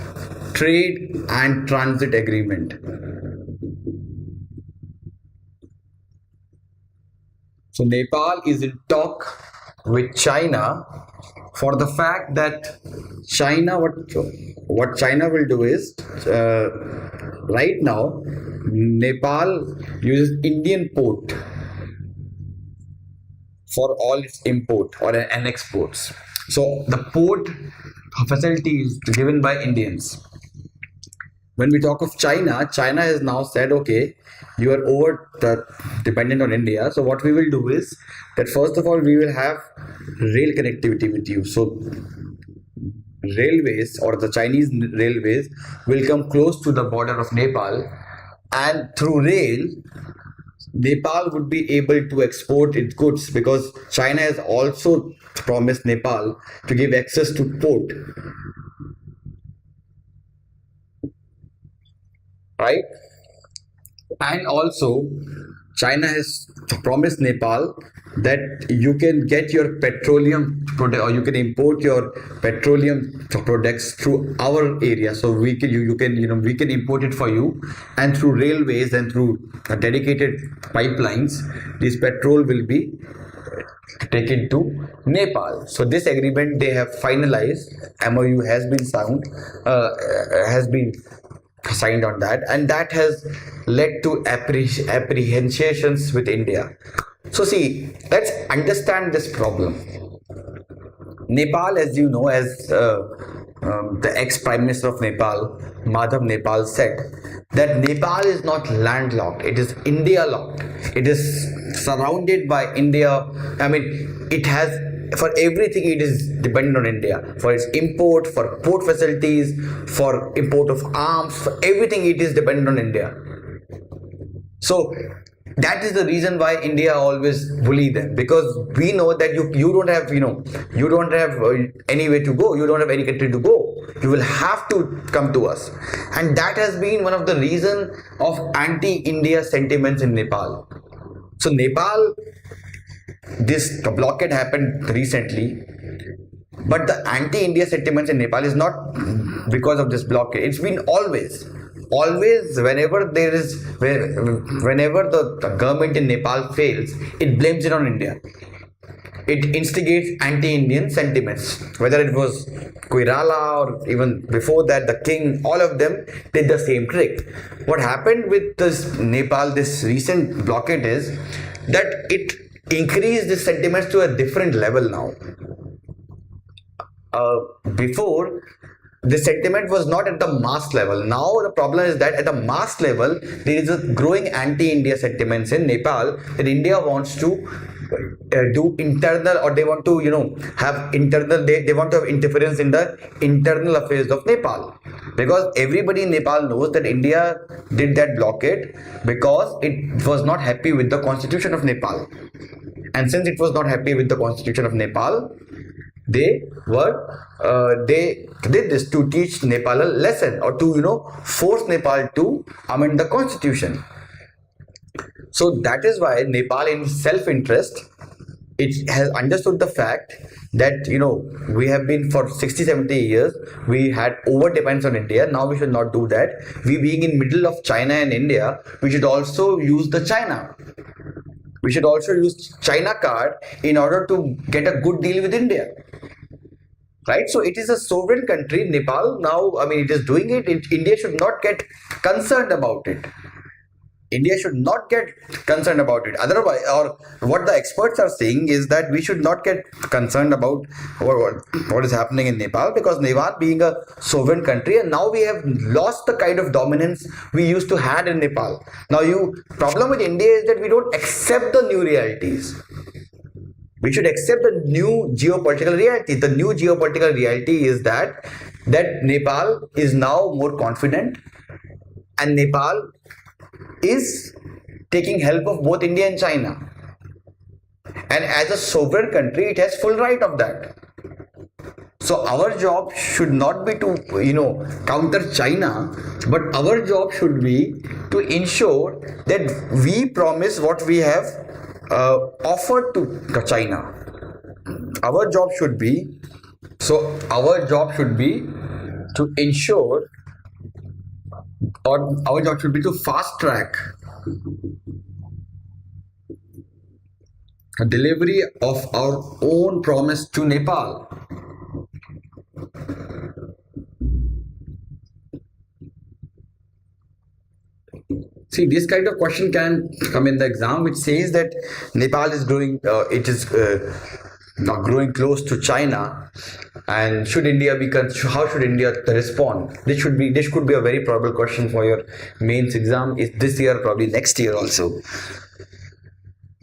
trade and transit agreement. So Nepal is in talk with China for the fact that China, what China will do is right now Nepal uses Indian port for all its import or and exports. So the port facility is given by Indians. When we talk of China, China has now said, okay, you are over dependent on India. So what we will do is that first of all, we will have rail connectivity with you. So railways or the Chinese railways will come close to the border of Nepal, and through rail, Nepal would be able to export its goods because China has also promised Nepal to give access to port, right? And also, China has promised Nepal that you can get your petroleum product or you can import your petroleum products through our area. So we can you can we can import it for you, and through railways and through dedicated pipelines, this petrol will be taken to Nepal. So this agreement they have finalized. MOU has been signed on that, and that has led to apprehensions with India. So see, let's understand this problem. Nepal, as you know, as the ex-Prime Minister of Nepal, Madhav Nepal, said that Nepal is not landlocked, it is India locked. It is surrounded by India. I mean, it has, for everything it is dependent on India, for its import, for port facilities, for import of arms, for everything it is dependent on India. So that is the reason why India always bully them, because we know that you don't have you don't have anywhere to go, you don't have any country to go, you will have to come to us. And that has been one of the reason of anti-India sentiments in Nepal. So Nepal, this blockade happened recently, but the anti-India sentiments in Nepal is not because of this blockade. It's been always whenever the government in Nepal fails, it blames it on India. It instigates anti-Indian sentiments, whether it was Koirala or even before that the king. All of them did the same trick. What happened with this Nepal, this recent blockade, is that it increased the sentiments to a different level now. Before, the sentiment was not at the mass level. Now the problem is that at the mass level there is a growing anti-India sentiments in Nepal, that India wants to do internal, or they want to have internal, they want to have interference in the internal affairs of Nepal, because everybody in Nepal knows that India did that blockade because it was not happy with the constitution of Nepal. And since it was not happy with the constitution of Nepal, they did this to teach Nepal a lesson, or to force Nepal to amend the constitution. So that is why Nepal, in self-interest, it has understood the fact that we have been for 60-70 years, we had over dependence on India. Now we should not do that. We being in middle of China and India, we should also use the China. We should also use China card in order to get a good deal with India. Right? So it is a sovereign country, Nepal. Now, I mean, it is doing it. India should not get concerned about it. India should not get concerned about it. Otherwise, or what the experts are saying is that we should not get concerned about what is happening in Nepal, because Nepal being a sovereign country, and now we have lost the kind of dominance we used to had in Nepal. Now, you problem with India is that we don't accept the new realities. We should accept the new geopolitical reality. The new geopolitical reality is that Nepal is now more confident, and Nepal is taking help of both India and China. And as a sovereign country, it has full right of that. So our job should not be to counter China, but our job should be to ensure that we promise what we have offered to China. Our job should be to ensure, or our job should be to fast track a delivery of our own promise to Nepal. See, this kind of question can come in the exam, which says that Nepal is growing, now growing close to China, and should India be? How should India respond? This could be a very probable question for your mains exam. Is this year, probably next year also.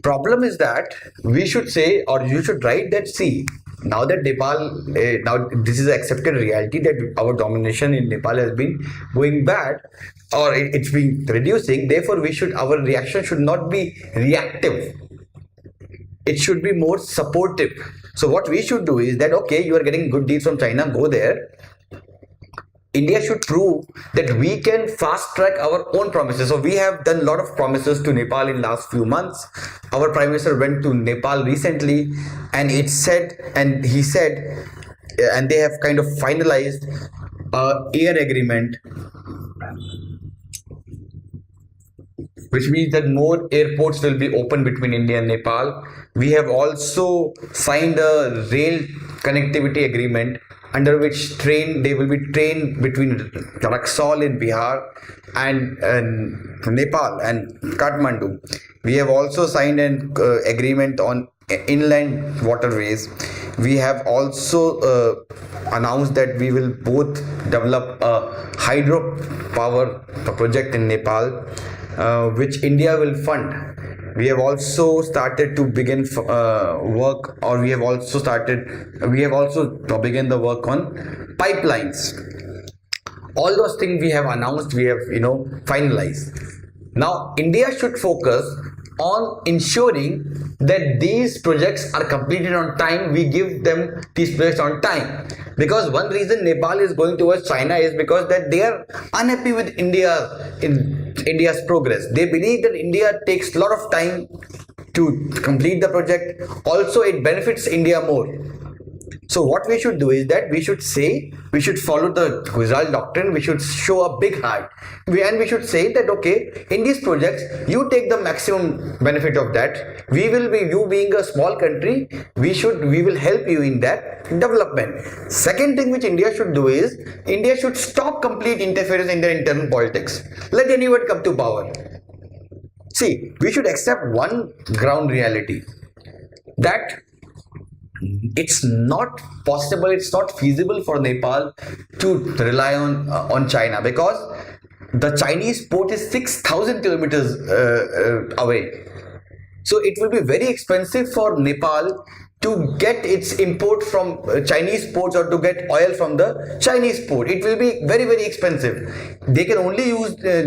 Problem is that we should say, or you should write that. See, now that Nepal, now this is an accepted reality that our domination in Nepal has been going bad, or it's been reducing. Therefore, our reaction should not be reactive. It should be more supportive. So what we should do is that, okay, you are getting good deals from China, go there. India should prove that we can fast track our own promises. So we have done a lot of promises to Nepal in last few months. Our Prime Minister went to Nepal recently, and he said, and they have kind of finalized air agreement, which means that more airports will be open between India and Nepal. We have also signed a rail connectivity agreement, under which they will be trained between Raxaul in Bihar and Nepal and Kathmandu. We have also signed an agreement on inland waterways. We have also announced that we will both develop a hydropower project in Nepal, which India will fund. We have also started to begin work, or we have also begun the work on pipelines. All those things we have announced, we have finalized. Now India should focus on ensuring that these projects are completed on time. We give them these projects on time, because one reason Nepal is going towards China is because that they are unhappy with India's progress. They believe that India takes a lot of time to complete the project. Also, it benefits India more. So what we should do is that we should follow the Gujarat doctrine. We should show a big heart, and we should say that, okay, in these projects you take the maximum benefit of that. You being a small country, we will help you in that development. Second thing which India should do is India should stop complete interference in their internal politics. Let anyone come to power. See, we should accept one ground reality, that it's not possible, it's not feasible for Nepal to rely on China, because the Chinese port is 6,000 kilometers away. So it will be very expensive for Nepal to get its import from Chinese ports, or to get oil from the Chinese port. It will be very, very expensive. They can only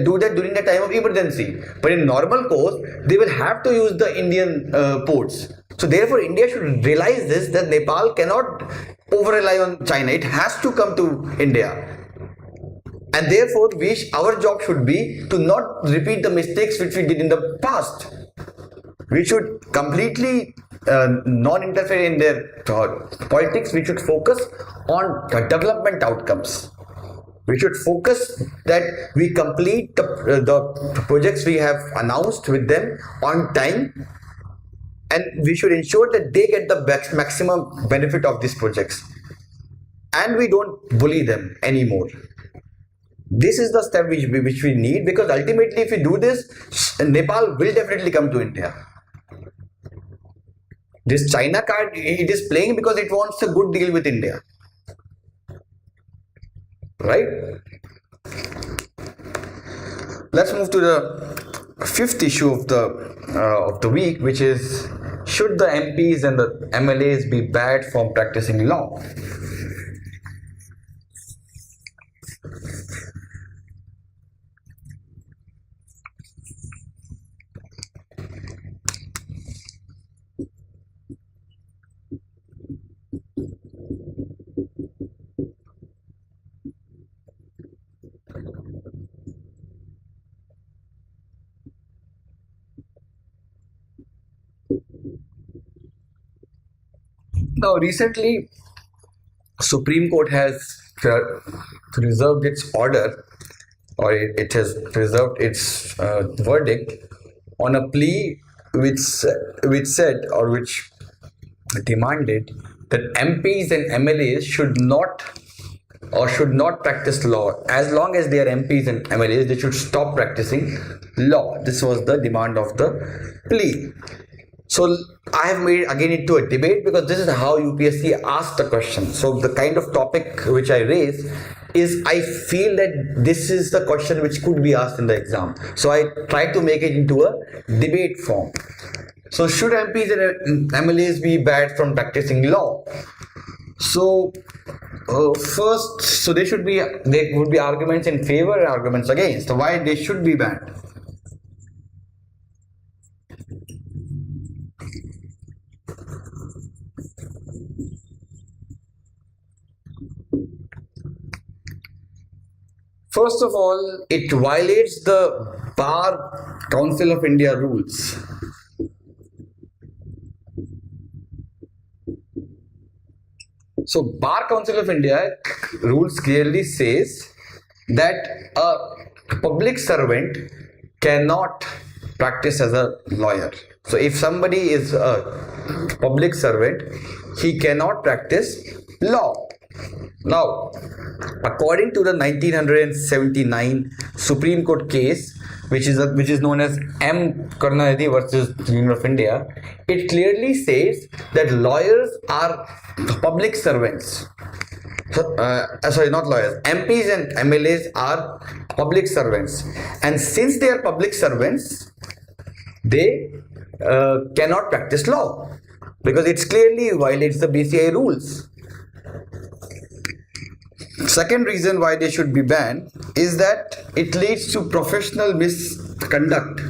do that during the time of emergency, but in normal course they will have to use the Indian ports. So therefore India should realize this, that Nepal cannot over rely on China. It has to come to India, and therefore our job should be to not repeat the mistakes which we did in the past. We should completely non-interfere in their politics. We should focus on the development outcomes. We should focus that we complete the projects we have announced with them on time, and we should ensure that they get the maximum benefit of these projects, and we don't bully them anymore. This is the step which we need, because ultimately if we do this, Nepal will definitely come to India. This China card, it is playing because it wants a good deal with India, right? Let's move to the fifth issue of the week, which is, should the MPs and the MLAs be barred from practicing law? Now, recently, Supreme Court has reserved its order, or it has reserved its verdict on a plea which said, or which demanded, that MPs and MLAs should not practice law. As long as they are MPs and MLAs, they should stop practicing law. This was the demand of the plea. So I have made again into a debate, because this is how UPSC asked the question. So the kind of topic which I raise is, I feel that this is the question which could be asked in the exam. So I try to make it into a debate form. So should MPs and MLAs be barred from practicing law? So first, so there would be arguments in favor and arguments against. So why they should be banned? First of all, it violates the Bar Council of India rules. So Bar Council of India rules clearly says that a public servant cannot practice as a lawyer. So if somebody is a public servant, he cannot practice law. Now, according to the 1979 Supreme Court case, which is known as M. Karunanidhi versus the Union of India, it clearly says that lawyers are public servants. Sorry, not lawyers. MPs and MLAs are public servants, and since they are public servants, they cannot practice law, because it clearly violates the BCI rules. Second reason why they should be banned is that it leads to professional misconduct.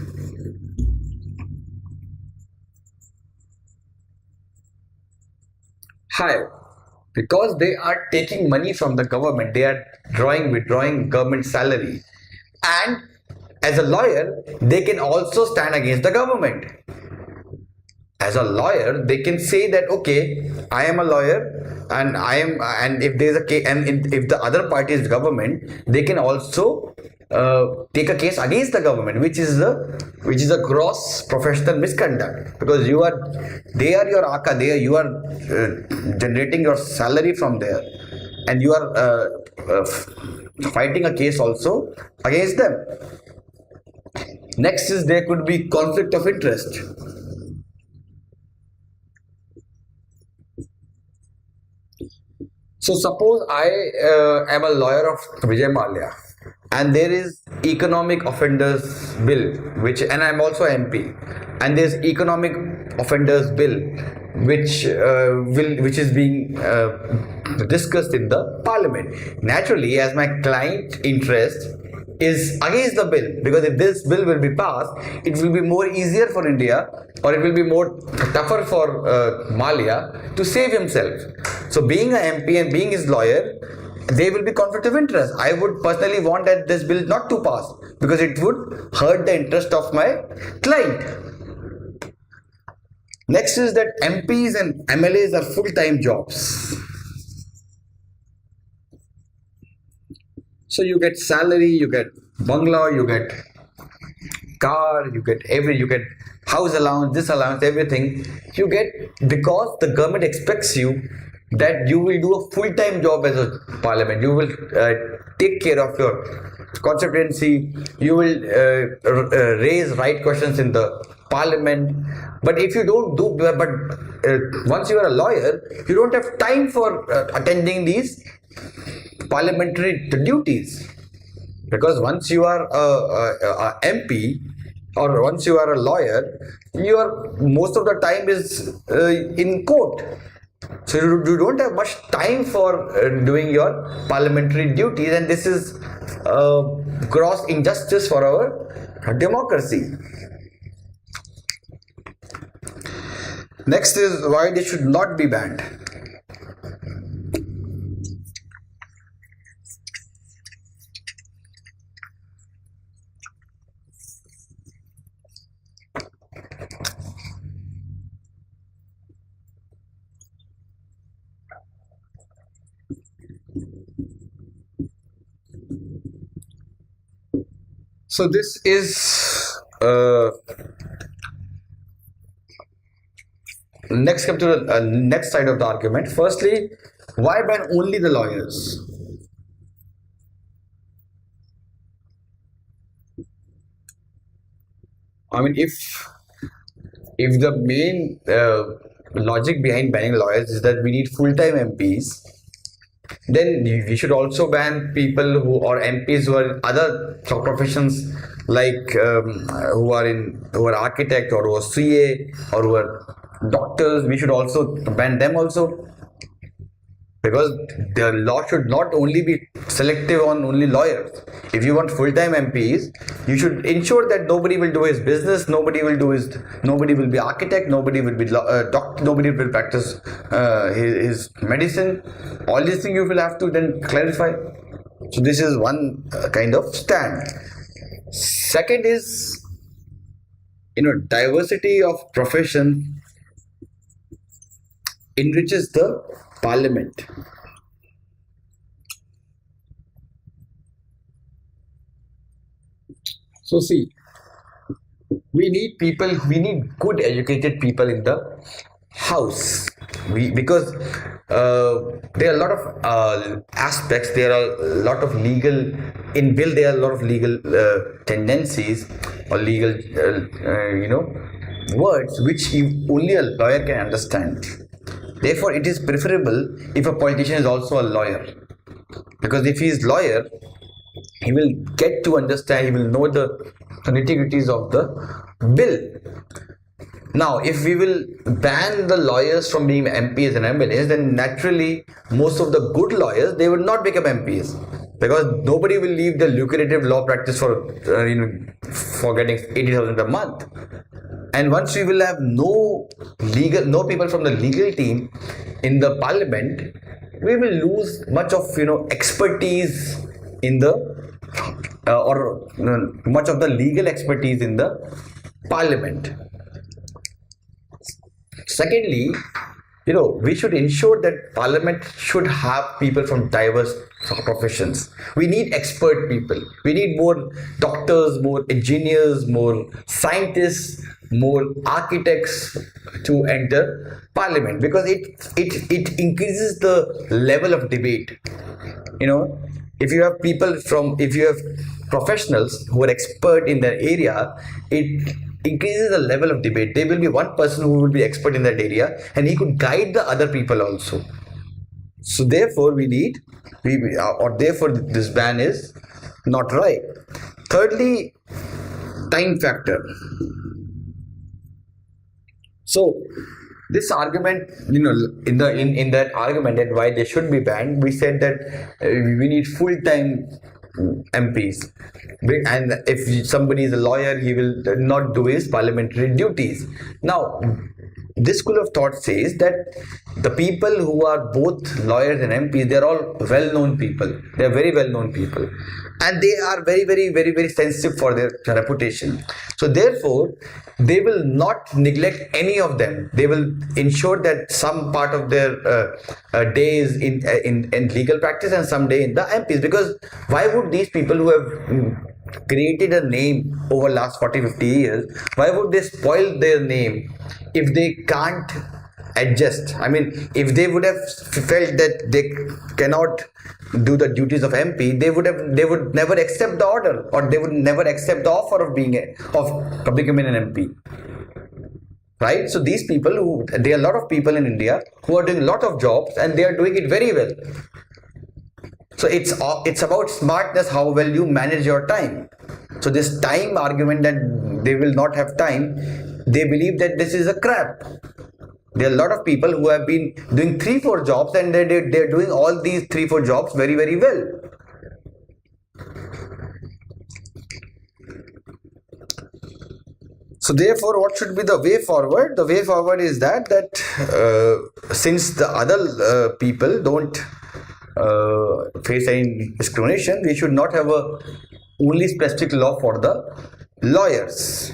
Hi, because they are taking money from the government, they are withdrawing government salary, and as a lawyer, they can also stand against the government. As a lawyer, they can say that, okay, I am a lawyer, and if there's a case, and if the other party is government, they can also take a case against the government, which is a gross professional misconduct, because they are your aka, you are generating your salary from there, and you are fighting a case also against them. Next is, there could be conflict of interest. So suppose I am a lawyer of Vijay Mallya, and there is economic offenders bill, and I'm also MP, and there's economic offenders bill which is being discussed in the parliament. Naturally, as my client interest is against the bill, because if this bill will be passed, it will be more easier for India, or it will be more tougher for Mallya to save himself. So being an MP and being his lawyer, there will be conflict of interest. I would personally want that this bill not to pass, because it would hurt the interest of my client. Next is that MPs and MLAs are full-time jobs. So you get salary, you get bungalow, you get car, you get house allowance, this allowance, everything you get, because the government expects you that you will do a full-time job as a parliament. You will take care of your constituency. You will raise right questions in the parliament. But if you don't do, but once you are a lawyer, you don't have time for attending these parliamentary duties, because once you are a MP or once you are a lawyer, your most of the time is in court. So you don't have much time for doing your parliamentary duties, and this is gross injustice for our democracy. Next is why they should not be banned. So this is next come to the next side of the argument. Firstly, why ban only the lawyers? I mean, if the main logic behind banning lawyers is that we need full-time MPs, then we should also ban people who or MPs who are in other professions, like who are architect or who are CA or who are doctors. We should also ban them also, because the law should not only be selective on only lawyers. If you want full-time MPs, you should ensure that nobody will do his business, nobody will be architect, nobody will be doctor, nobody will practice his medicine. All these things you will have to then clarify. So this is one kind of stand. Second is, diversity of profession enriches the parliament. So see, we need good educated people in the house. Because there are a lot of aspects, there are a lot of legal inbuilt, there are a lot of legal tendencies or legal words which only a lawyer can understand. Therefore, it is preferable if a politician is also a lawyer, because if he is lawyer, he will get to understand, he will know the nitty-gritties of the bill. Now, if we will ban the lawyers from being MPs and MLAs, then naturally most of the good lawyers, they will not become MPs, because nobody will leave the lucrative law practice for getting 80,000 a month. And once we will have no people from the legal team in the parliament, we will lose much of expertise in the much of the legal expertise in the parliament. Secondly, we should ensure that parliament should have people from diverse professions. We need expert people. We need more doctors, more engineers, more scientists, more architects to enter parliament, because it increases the level of debate. If you have professionals who are expert in that area, it increases the level of debate. There will be one person who will be expert in that area, and he could guide the other people also. So therefore therefore this ban is not right. Thirdly, time factor. So this argument, in that argument that why they should be banned, we said that we need full-time MPs, and if somebody is a lawyer, he will not do his parliamentary duties. Now, this school of thought says that the people who are both lawyers and MPs, they are all well-known people. They are very well-known people, and they are very, very, very, very sensitive for their reputation. So therefore, they will not neglect any of them. They will ensure that some part of their day is in legal practice and some day in the MPs. Because why would these people who have created a name over last 40-50 years, why would they spoil their name if they can't adjust. I mean, if they would have felt that they cannot do the duties of MP, they would never accept the order, or they would never accept the offer of of becoming an MP, right? So these people, who there are a lot of people in India who are doing a lot of jobs and they are doing it very well. So it's about smartness, how well you manage your time. So this time argument that they will not have time, they believe that this is a crap. There are a lot of people who have been doing 3-4 jobs, and they're doing all these 3-4 jobs very, very well. So therefore, what should be the way forward? The way forward is that since the other people don't face any discrimination, we should not have a only specific law for the lawyers.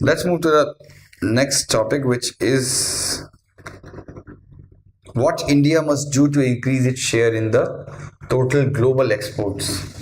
Let's move to the next topic, which is what India must do to increase its share in the total global exports.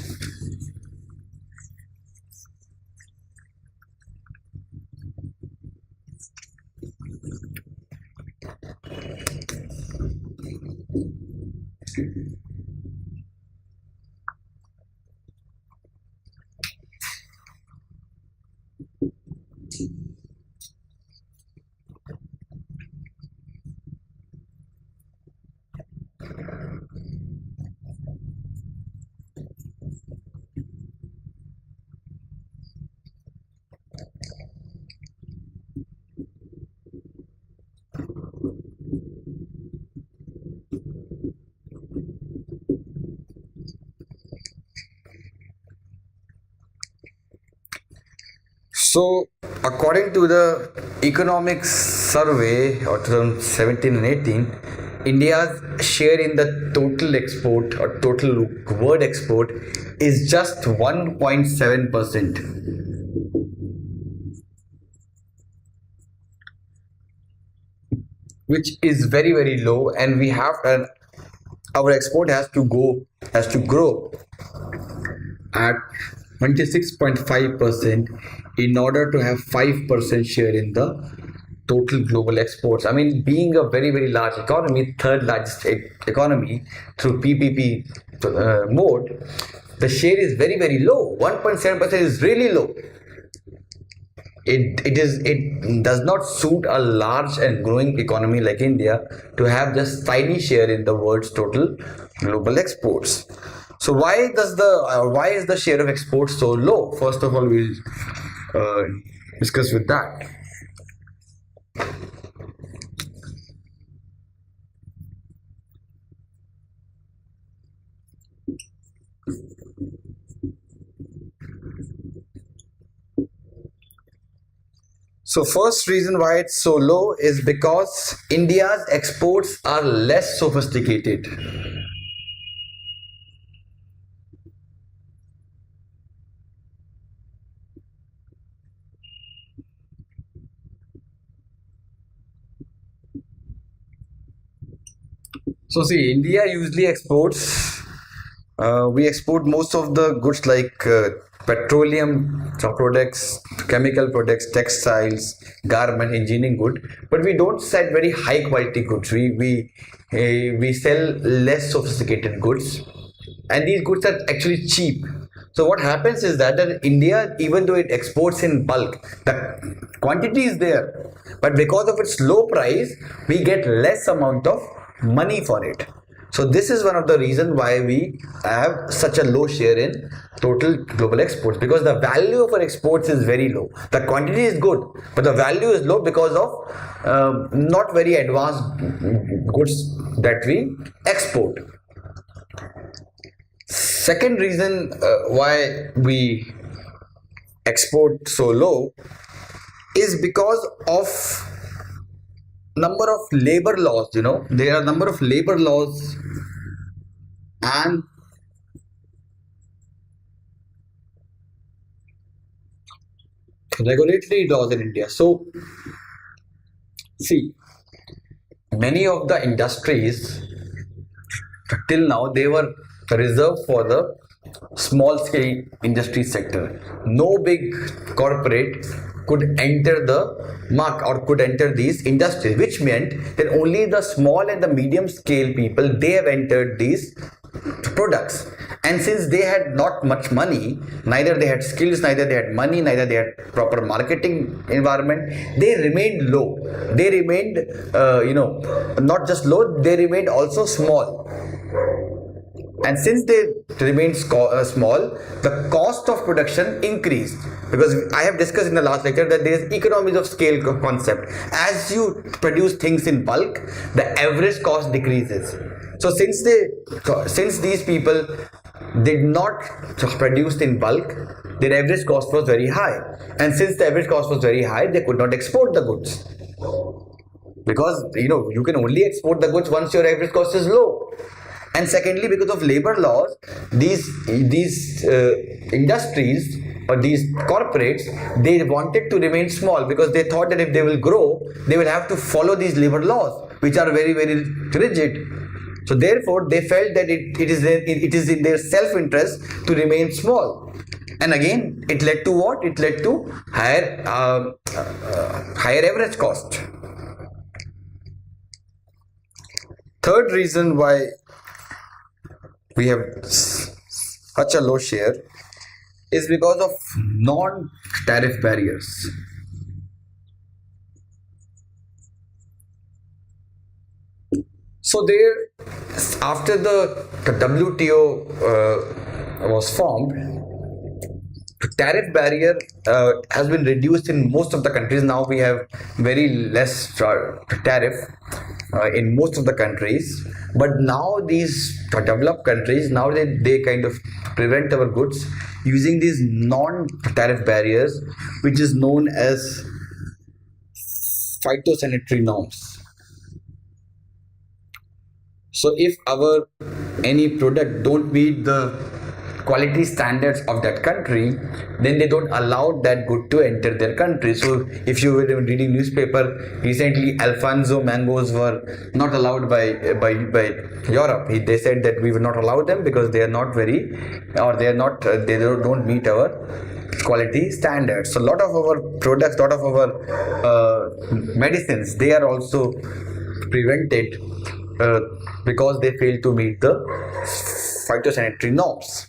So, according to the economics survey of 2017 and 18, India's share in the total export or total world export is just 1.7%, which is very, very low, and our export has to grow at 26.5% in order to have 5% share in the total global exports. I mean, being a very, very large economy, third largest economy through PPP mode, the share is very, very low. 1.7% is really low. It does not suit a large and growing economy like India to have just tiny share in the world's total global exports. So why is the share of exports so low? First of all, we'll discuss with that. So first reason why it's so low is because India's exports are less sophisticated. So see, India usually exports. We export most of the goods like petroleum products, chemical products, textiles, garment, engineering good. But we don't sell very high quality goods. We sell less sophisticated goods, and these goods are actually cheap. So what happens is that in India, even though it exports in bulk, the quantity is there, but because of its low price, we get less amount of money for it. So this is one of the reasons why we have such a low share in total global exports, because the value of our exports is very low. The quantity is good, but the value is low because of not very advanced goods that we export. Second reason why we export so low is because of number of labor laws. There are a number of labor laws and regulatory laws in India. So see, many of the industries till now, they were reserved for the small scale industry sector. No big corporate could enter the market or could enter these industries, which meant that only the small and the medium scale people, they have entered these products. And since they had not much money, neither they had skills, neither they had money, neither they had proper marketing environment, they remained low. They remained not just low, they remained also small. And since they remained small, the cost of production increased, because I have discussed in the last lecture that there is economies of scale concept. As you produce things in bulk, the average cost decreases. So since these people did not produce in bulk, their average cost was very high, and since the average cost was very high, they could not export the goods, because you can only export the goods once your average cost is low. And secondly, because of labor laws, these industries or these corporates, they wanted to remain small, because they thought that if they will grow, they will have to follow these labor laws, which are very, very rigid. So therefore, they felt that it is in their self-interest to remain small. And again, it led to what? It led to higher average cost. Third reason why we have such a low share is because of non-tariff barriers. So there, after the WTO was formed, the tariff barrier has been reduced in most of the countries. Now we have very less tariff in most of the countries. But now these developed countries, now they kind of prevent our goods using these non-tariff barriers, which is known as phytosanitary norms. So if any product don't meet the quality standards of that country, then they don't allow that good to enter their country. So if you were reading newspaper recently, Alfonso mangoes were not allowed by Europe. They said that we will not allow them because they are not they don't meet our quality standards. So a lot of our products, lot of our medicines, they are also prevented because they fail to meet the phytosanitary norms.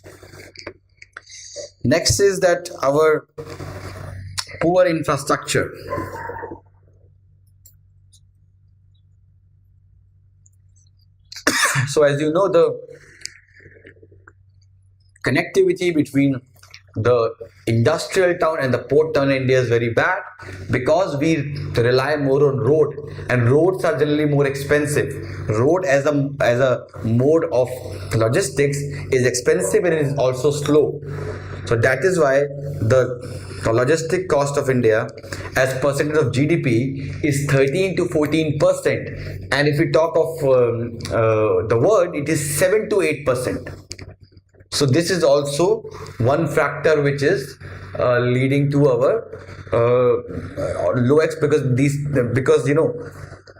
Next is that our poor infrastructure. So as you know, the connectivity between the industrial town and the port town in India is very bad, because we rely more on road, and roads are generally more expensive. Road as a mode of logistics is expensive and is also slow. So that is why the logistic cost of India as percentage of GDP is 13 to 14%, and if we talk of the world, it is 7 to 8%. So this is also one factor which is leading to our low X, because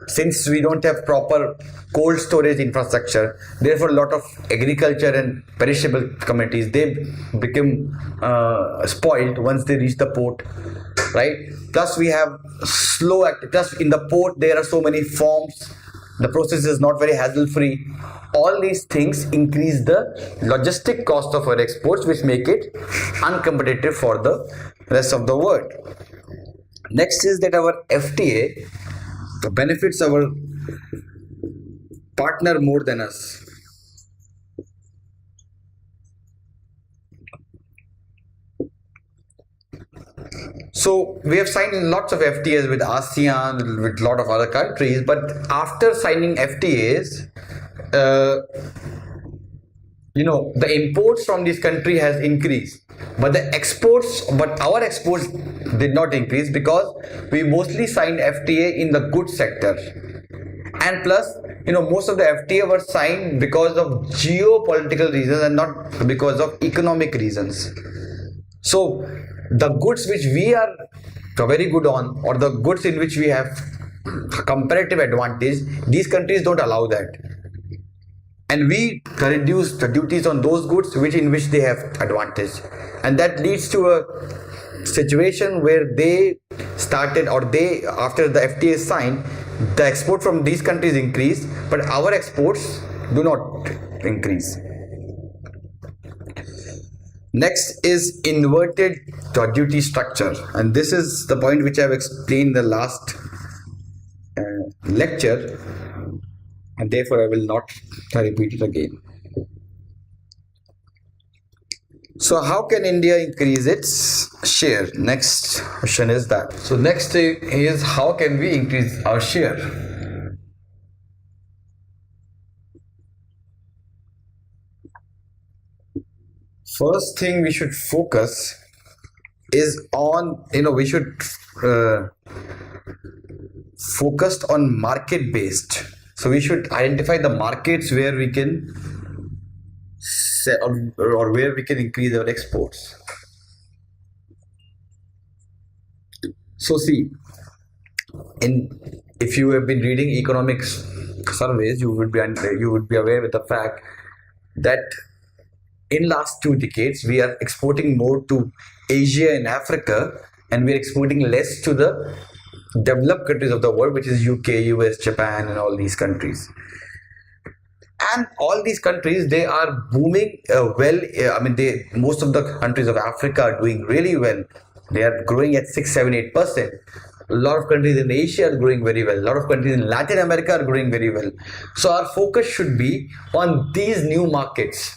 since we don't have proper cold storage infrastructure, therefore a lot of agriculture and perishable commodities, they become spoiled once they reach the port, right? Plus we have plus in the port there are so many forms. The process is not very hassle-free. All these things increase the logistic cost of our exports, which make it uncompetitive for the rest of the world. Next is that our FTA benefits our partner more than us. So we have signed lots of FTAs with ASEAN, with a lot of other countries, but after signing FTAs, the imports from this country has increased, but our exports did not increase, because we mostly signed FTA in the goods sector. And plus, most of the FTA were signed because of geopolitical reasons and not because of economic reasons. So the goods which we are very good on, or the goods in which we have comparative advantage, these countries don't allow that. and we reduce the duties on those goods which in which they have advantage, and that leads to a situation where they started, or they, after the FTA is signed, the export from these countries increase, but our exports do not increase. Next is inverted duty structure, and this is the point which I've explained in the last lecture, and therefore I will not repeat it again. So how can India increase its share? Next question is that. So next is, how can we increase our share? First thing we should focus is on, we should uh, focus on market based. So we should identify the markets where we can sell, or where we can increase our exports. So see, in if you have been reading economics surveys, you would be aware with the fact that in last 2 decades we are exporting more to Asia and Africa, and we are exporting less to the developed countries of the world, which is UK, US, Japan, and all these countries. And all these countries, they are booming I mean, they most of the countries of Africa are doing really well. They are growing at 6, 7, 8%. A lot of countries in Asia are growing very well. A lot of countries in Latin America are growing very well. So our focus should be on these new markets.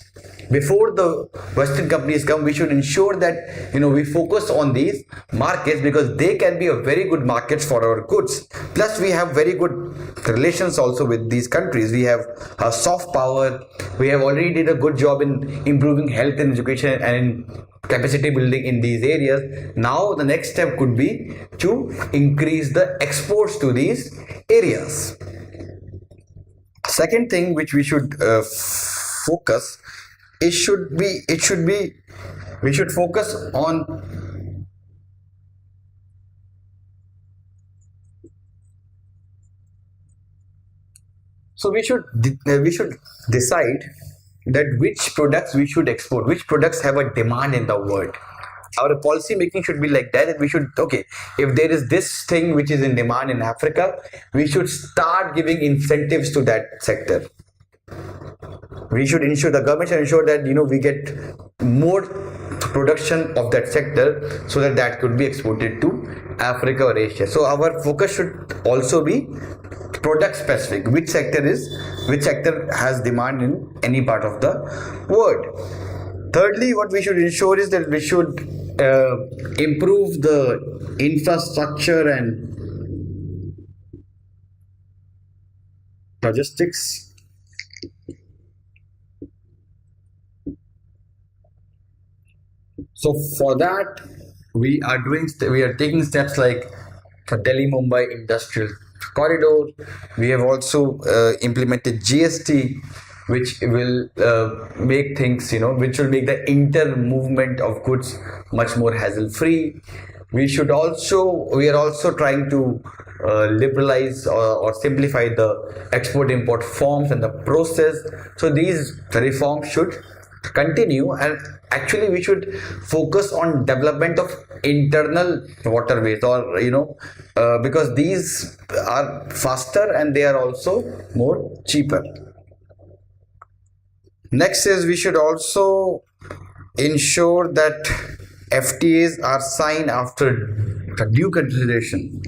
Before the Western companies come, we should ensure that we focus on these markets, because they can be a very good markets for our goods. Plus we have very good relations also with these countries. We have a soft power. We have already did a good job in improving health and education and in capacity building in these areas. Now the next step could be to increase the exports to these areas. Second thing which we should focus, it should be we should focus on, so we should decide that which products we should export, which products have a demand in the world. Our policy making should be like that, and we should, okay, if there is this thing which is in demand in Africa, we should start giving incentives to that sector. We should ensure, the government should ensure that we get more production of that sector, so that that could be exported to Africa or Asia. So our focus should also be product specific, which sector has demand in any part of the world. Thirdly, what we should ensure is that we should improve the infrastructure and logistics. So for that, we are taking steps like the Delhi Mumbai Industrial Corridor. We have also implemented GST, which will make things, which will make the inter movement of goods much more hassle free. We are also trying to liberalize or simplify the export import forms and the process. So these reforms should continue, and actually we should focus on development of internal waterways, or because these are faster and they are also more cheaper. Next is, we should also ensure that FTAs are signed after due consideration.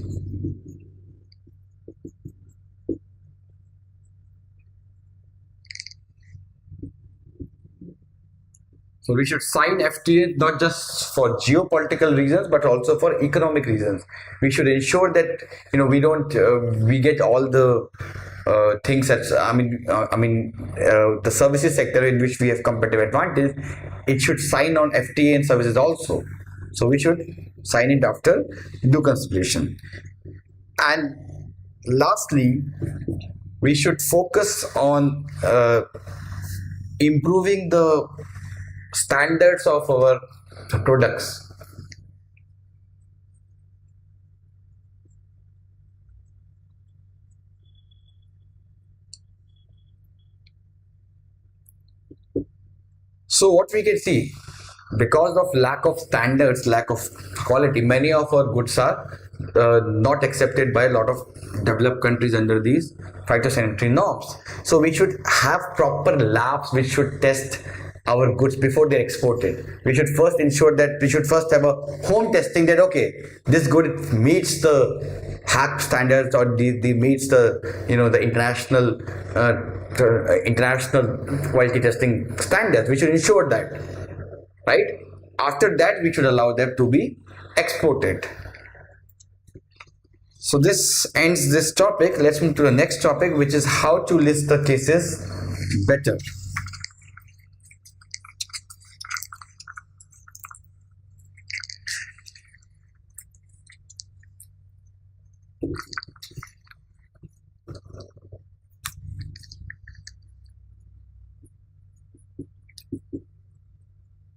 So we should sign FTA not just for geopolitical reasons, but also for economic reasons. We should ensure that we don't we get all the things that, the services sector in which we have competitive advantage. It should sign on FTA and services also. So we should sign it after due consideration. And lastly, we should focus on improving the standards of our products. So what we can see, because of lack of standards, lack of quality, many of our goods are not accepted by a lot of developed countries under these phytosanitary norms. So we should have proper labs which should test our goods before they're exported. We should first ensure that we should first have a home testing that okay, this good meets the hack standards or the meets the the international quality testing standards. We should ensure that, right? After that, we should allow them to be exported. So this ends this topic. Let's move to the next topic, which is how to list the cases better.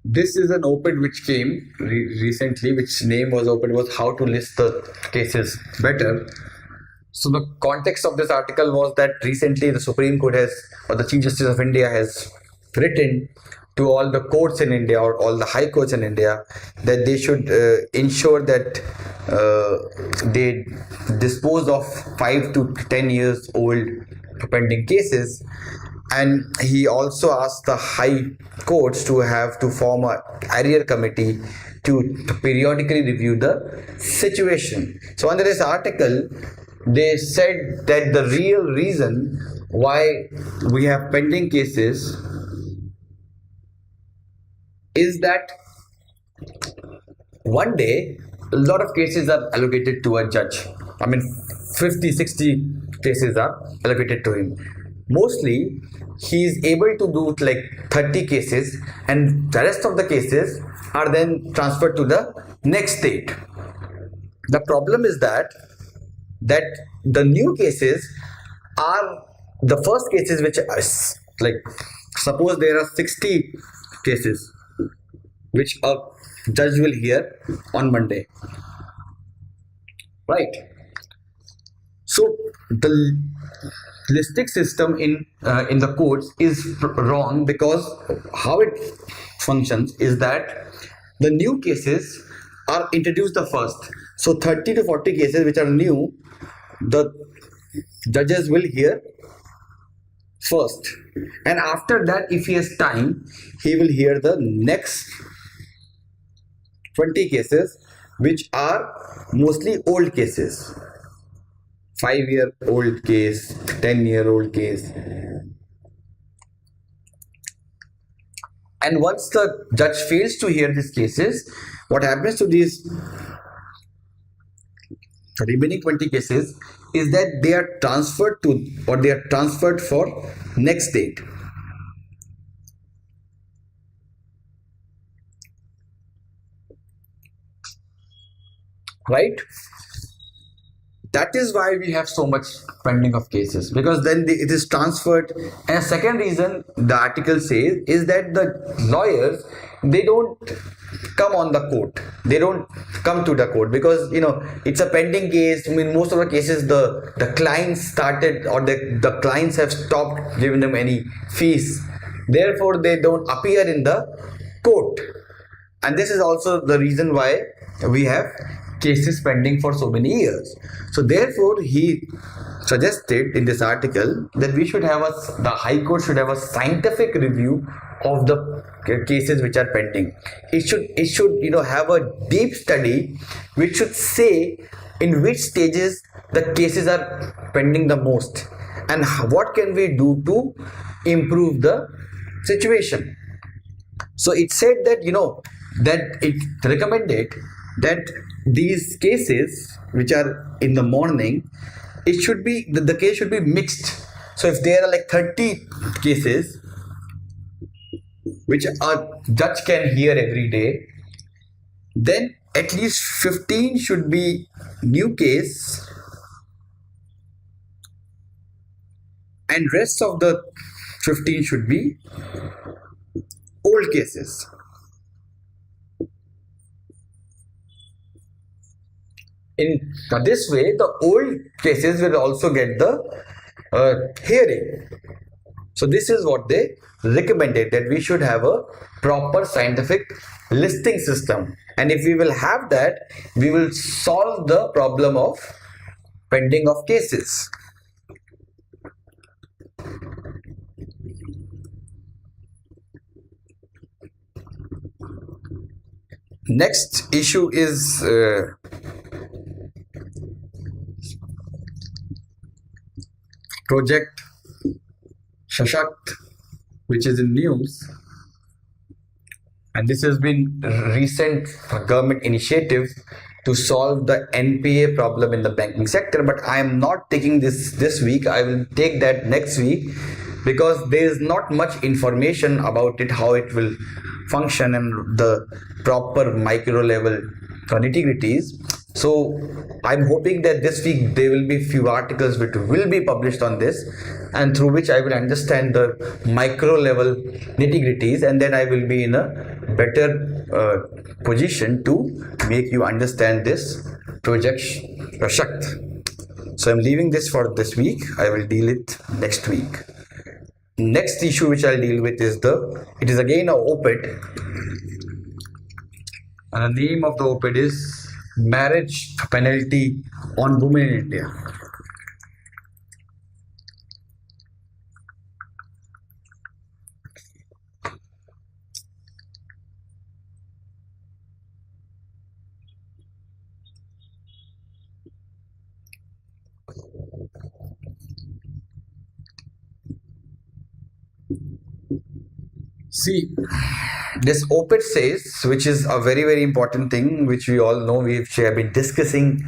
This is an op-ed which came recently, which name was op-ed was how to list the cases better. So the context of this article was that recently the Supreme Court has, or the Chief Justice of India has written to all the courts in India or all the high courts in India that they should ensure that they dispose of 5 to 10 years old pending cases. And he also asked the high courts to have to form a arrear committee to periodically review the situation. So under this article, they said that the real reason why we have pending cases is that one day a lot of cases are allocated to a judge. I mean 50-60 cases are allocated to him. Mostly he is able to do like 30 cases, and the rest of the cases are then transferred to the next state. The problem is that the new cases are the first cases which are like, suppose there are 60 cases which a judge will hear on Monday, right? So the listing system in the courts is wrong, because how it functions is that the new cases are introduced the first. So 30 to 40 cases which are new, the judges will hear first, and after that, if he has time, he will hear the next 20 cases which are mostly old cases. 5-year-old case, 10-year-old case. And once the judge fails to hear these cases, what happens to these remaining 20 cases is that they are transferred to, or they are transferred for next date. Right? That is why we have so much pending of cases, because then it is transferred. And a second reason the article says is that the lawyers, they don't come on the court, they don't come to the court, because it's a pending case. I mean, most of the cases the clients started, or the clients have stopped giving them any fees, therefore they don't appear in the court. And this is also the reason why we have cases pending for so many years. So therefore he suggested in this article that we should have the High Court should have a scientific review of the cases which are pending. It should have a deep study which should say in which stages the cases are pending the most, and what can we do to improve the situation. So it said that that it recommended that these cases which are in the morning, it should be the case should be mixed. So if there are like 30 cases which a judge can hear every day, then at least 15 should be new case, and rest of the 15 should be old cases. In this way, the old cases will also get the hearing. So this is what they recommended, that we should have a proper scientific listing system. And if we will have that, we will solve the problem of pending of cases. Next issue is Project Shashakt, which is in news, and this has been recent government initiative to solve the NPA problem in the banking sector. But I am not taking this week. I will take that next week, because there is not much information about it, how it will function, and the proper micro level nitty-gritties. So I'm hoping that this week there will be few articles which will be published on this, and through which I will understand the micro level nitty-gritties, and then I will be in a better position to make you understand this project Shakt. So I'm leaving this for this week. I will deal it next week. Next issue which I'll deal with is it is again a op-ed, and the name of the op-ed is Marriage Penalty on Women in India. See, this op-ed says, which is a very, very important thing, which we all know, we have been discussing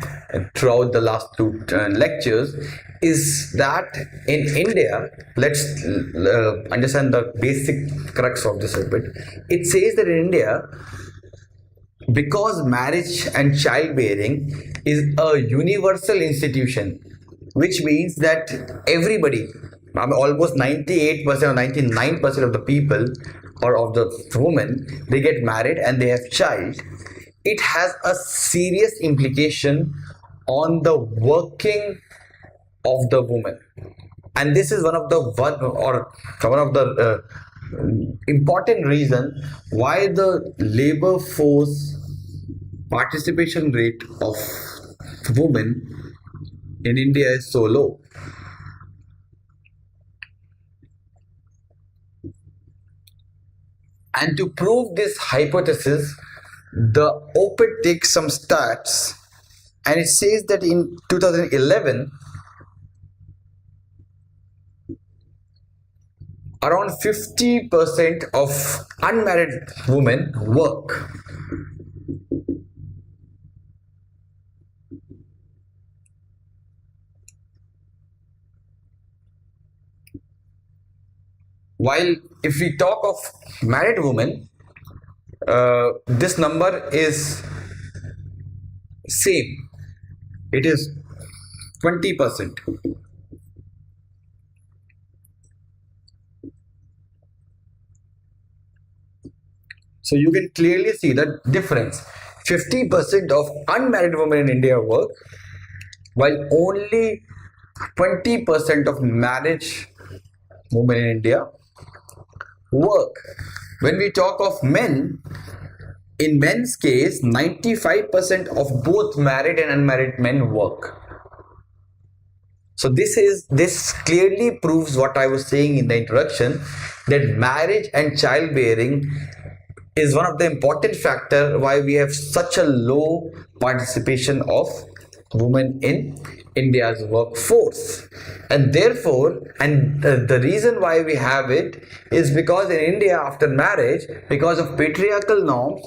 throughout the last two lectures, is that in India, let's understand the basic crux of this op-ed. It says that in India, because marriage and childbearing is a universal institution, which means that everybody, almost 98% or 99% of the people or of the women, they get married and they have child. It has a serious implication on the working of the woman, and this is one of the important reason why the labor force participation rate of women in India is so low. And to prove this hypothesis, the op-ed takes some stats, and it says that in 2011, around 50% of unmarried women work. While if we talk of married women, this number is same. It is 20%. So you can clearly see the difference. 50% of unmarried women in India work, while only 20% of marriage women in India work. When we talk of men, in men's case, 95% of both married and unmarried men work. So this clearly proves what I was saying in the introduction, that marriage and childbearing is one of the important factor why we have such a low participation of women in India's workforce. And therefore, the reason why we have it is because in India, after marriage, because of patriarchal norms,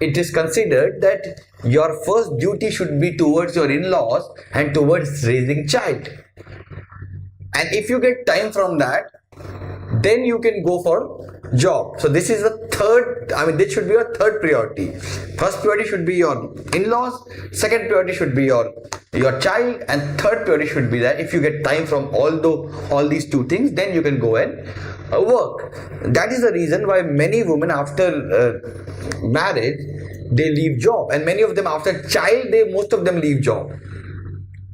it is considered that your first duty should be towards your in-laws and towards raising child. And if you get time from that, then you can go for job. So this is the third, this should be your third priority. First priority should be your in-laws, second priority should be your child, and third priority should be that if you get time from all these two things, then you can go and work. That is the reason why many women after marriage, they leave job, and many of them after child, most of them leave job.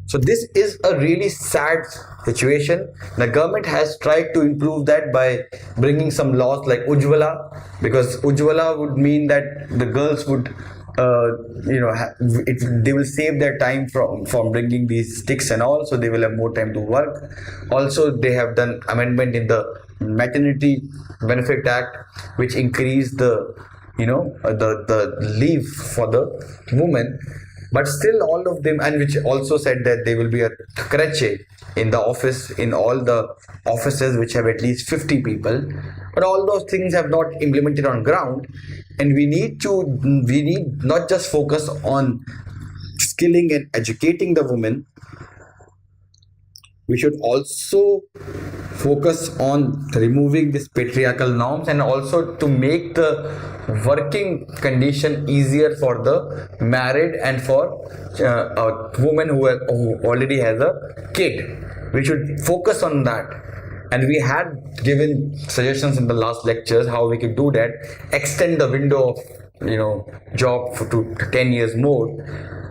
So this is a really sad situation. The government has tried to improve that by bringing some laws like Ujjwala, because Ujjwala would mean that the girls would, they will save their time from bringing these sticks and all, so they will have more time to work. Also, they have done amendment in the Maternity Benefit Act, which increased the leave for the woman. But still all of them, and which also said that there will be a creche in the office, in all the offices which have at least 50 people. But all those things have not implemented on ground, and we need not just focus on skilling and educating the women, we should also focus on removing these patriarchal norms, and also to make the working condition easier for the married and for a woman who already has a kid. We should focus on that, and we had given suggestions in the last lectures how we could do that. Extend the window of job to 10 years more.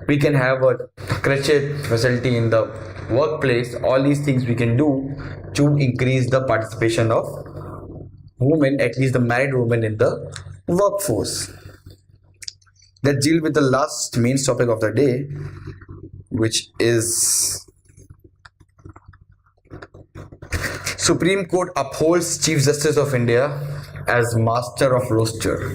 We can have a creche facility in the workplace. All these things we can do to increase the participation of women, at least the married women, in the workforce. Let's deal with the last main topic of the day, which is Supreme Court upholds Chief Justice of India as Master of Roster.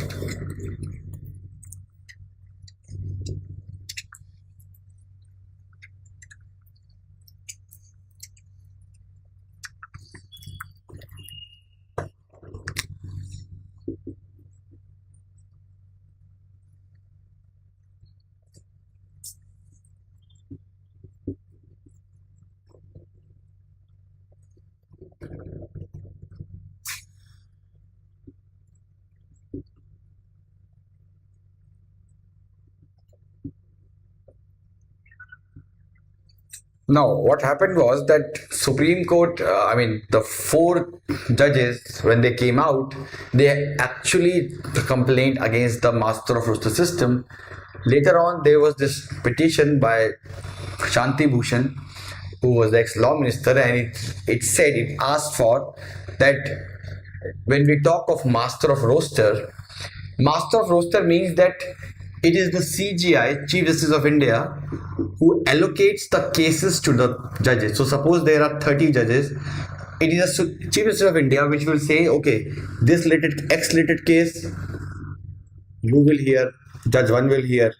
Now, what happened was that Supreme Court, the four judges, when they came out, they actually complained against the Master of Roster system. Later on, there was this petition by Shanti Bhushan, who was the ex-law minister, and it asked for that when we talk of Master of Roster means that it is the CJI, Chief Justice of India, who allocates the cases to the judges. So suppose there are 30 judges, it is the Chief Justice of India which will say, okay, this X related case, you will hear, Judge 1 will hear.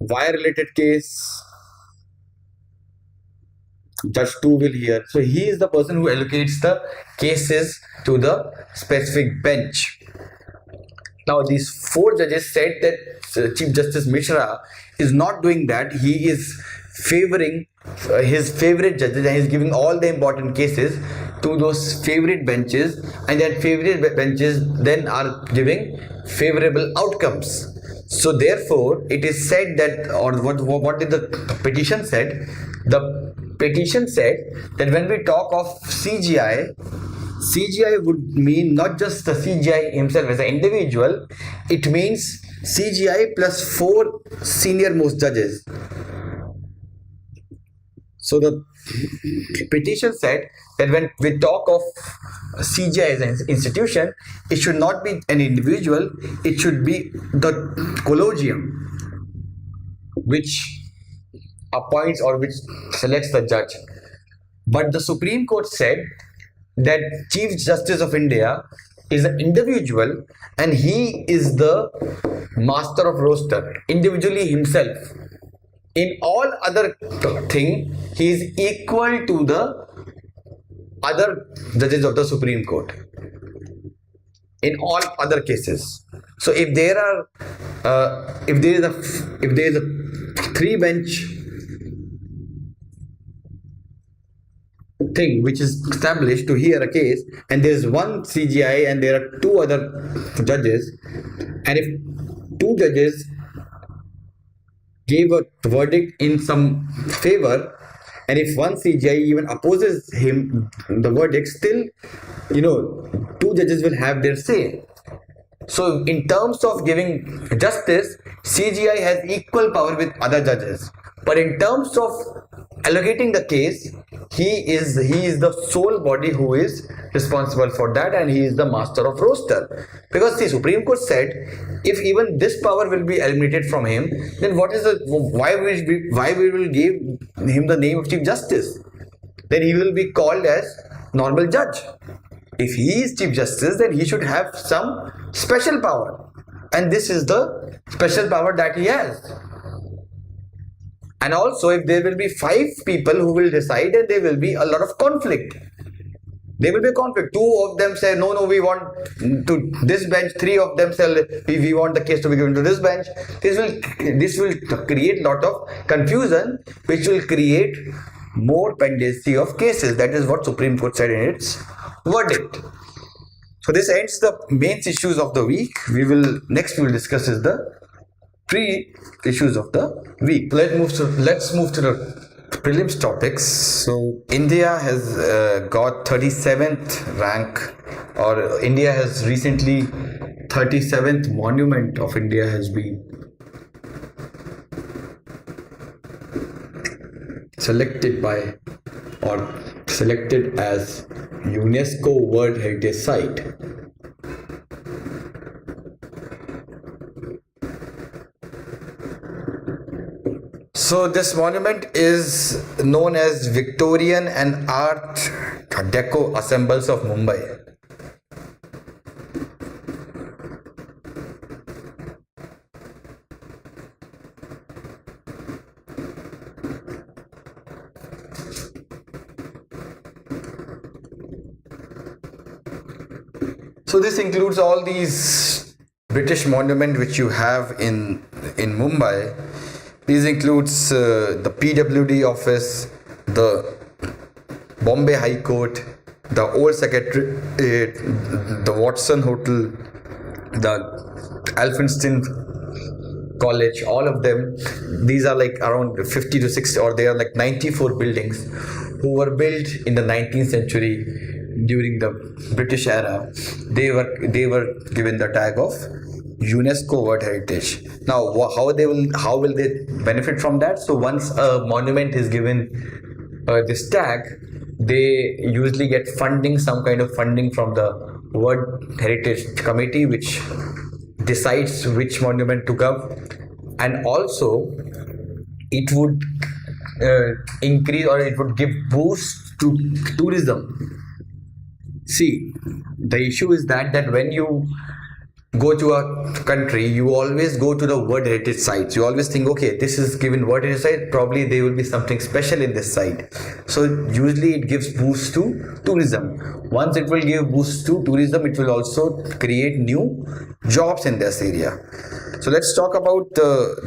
Y related case, Judge 2 will hear. So he is the person who allocates the cases to the specific bench. Now, these four judges said that Chief Justice Mishra is not doing that. He is favoring his favorite judges, and he is giving all the important cases to those favorite benches, and that favorite benches then are giving favorable outcomes. So therefore, it is said that, or what did the petition said? The petition said that when we talk of CGI would mean not just the CGI himself as an individual, it means CGI plus 4 senior most judges. So the petition said that when we talk of CGI as an institution, it should not be an individual, it should be the collegium which appoints or which selects the judge. But the Supreme Court said that Chief Justice of India is an individual, and he is the Master of Roster individually himself. In all other thing, he is equal to the other judges of the Supreme Court in all other cases. So if there is a 3 bench thing which is established to hear a case, and there is one CGI and there are 2 other judges, and if 2 judges gave a verdict in some favor, and if one CGI even opposes him the verdict, still 2 judges will have their say. So in terms of giving justice, CGI has equal power with other judges. But in terms of allocating the case, he is the sole body who is responsible for that, and he is the master of roster. Because the Supreme Court said, if even this power will be eliminated from him, then what is the why we will give him the name of Chief Justice? Then he will be called as normal judge. If he is Chief Justice, then he should have some special power, and this is the special power that he has. And also, if there will be five people who will decide, and there will be a lot of conflict. There will be a conflict. Two of them say, no, we want to this bench. Three of them say, we want the case to be given to this bench. This will create a lot of confusion, which will create more pendency of cases. That is what Supreme Court said in its verdict. So this ends the main issues of the week. We will discuss is the three issues of the week. Let's move to the prelims topics. So India has got 37th rank, or India has recently 37th monument of India has been selected as UNESCO World Heritage Site. So this monument is known as Victorian and Art Deco Assembles of Mumbai. So this includes all these British monuments which you have in Mumbai. These includes the PWD office, the Bombay High Court, the Old Secretariat, the Watson Hotel, the Elphinstone College, all of them. These are like around 50 to 60, or they are like 94 buildings who were built in the 19th century during the British era. They were given the tag of UNESCO World Heritage. Now, how will they benefit from that? So once a monument is given this tag, they usually get funding, some kind of funding from the World Heritage Committee, which decides which monument to go, and also it would increase, or it would give boost to tourism. See, the issue is that when you go to a country, you always go to the World Heritage sites. You always think, okay, this is given World Heritage site, probably there will be something special in this site. So usually it gives boost to tourism. Once it will give boost to tourism, it will also create new jobs in this area. So let's talk about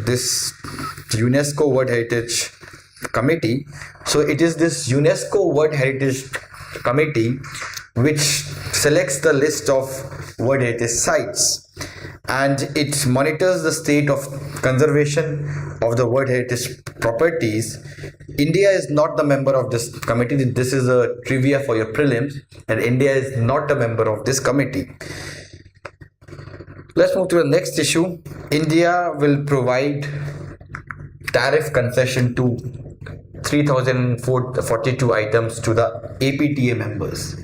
this UNESCO World Heritage Committee. So it is this UNESCO World Heritage Committee which selects the list of World Heritage sites, and it monitors the state of conservation of the World Heritage properties. India is not the member of this committee. This is a trivia for your prelims, and India is not a member of this committee. Let's move to the next issue. India will provide tariff concession to 3,042 items to the APTA members.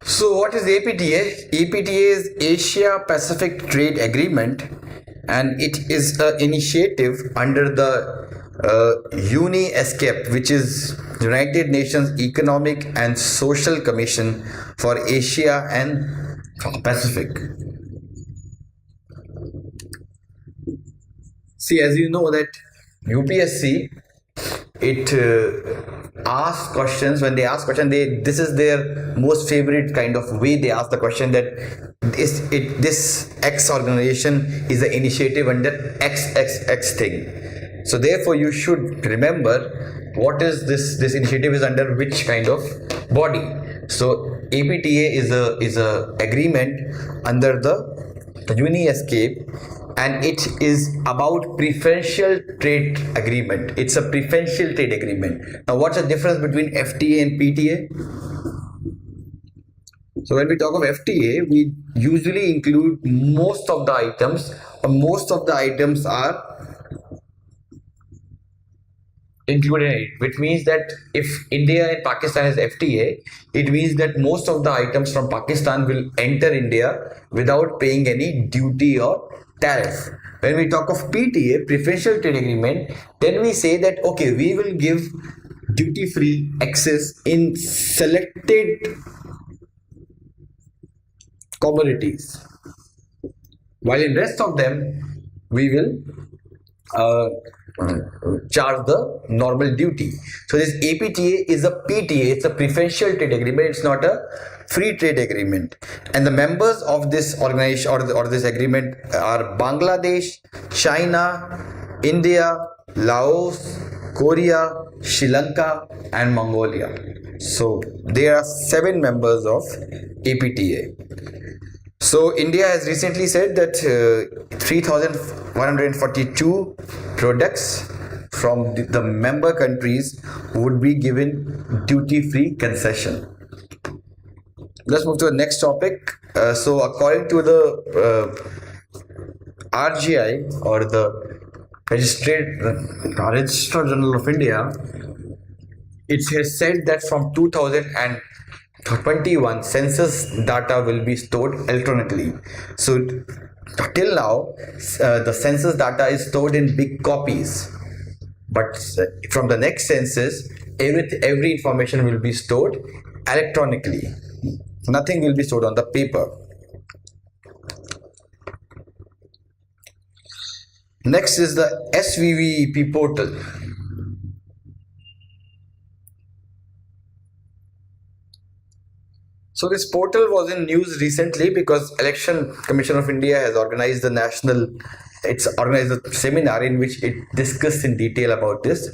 So what is APTA? APTA is Asia Pacific Trade Agreement, and it is an initiative under the UNI-ESCAP, which is United Nations Economic and Social Commission for Asia and Pacific. See, as you know that UPSC it asks questions. When they ask question, this is their most favorite kind of way they ask the question, that this X organization is the initiative under XXX thing. So therefore you should remember what is this initiative is under which kind of body. So APTA is a agreement under the UNESCAPE, and it is about preferential trade agreement. It's a preferential trade agreement. Now what's the difference between FTA and PTA? So when we talk of FTA, we usually include most of the items, or most of the items are included in it, which means that if India and Pakistan has FTA, it means that most of the items from Pakistan will enter India without paying any duty or tariff. When we talk of PTA, preferential trade agreement, then we say that okay, we will give duty-free access in selected commodities, while in rest of them we will charge the normal duty. So this APTA is a PTA, it's a preferential trade agreement, it's not a free trade agreement. And the members of this organization or this agreement are Bangladesh, China, India, Laos, Korea, Sri Lanka and Mongolia. So there are 7 members of APTA. So India has recently said that 3,142 products from the member countries would be given duty-free concession. Let's move to the next topic. So according to the RGI, or the Registrar General of India, it has said that from 2021 census data will be stored electronically. So till now the census data is stored in big copies, but from the next census every information will be stored electronically. Nothing will be stored on the paper. Next is the SVVEP portal. So this portal was in news recently because Election Commission of India has organized a seminar in which it discussed in detail about this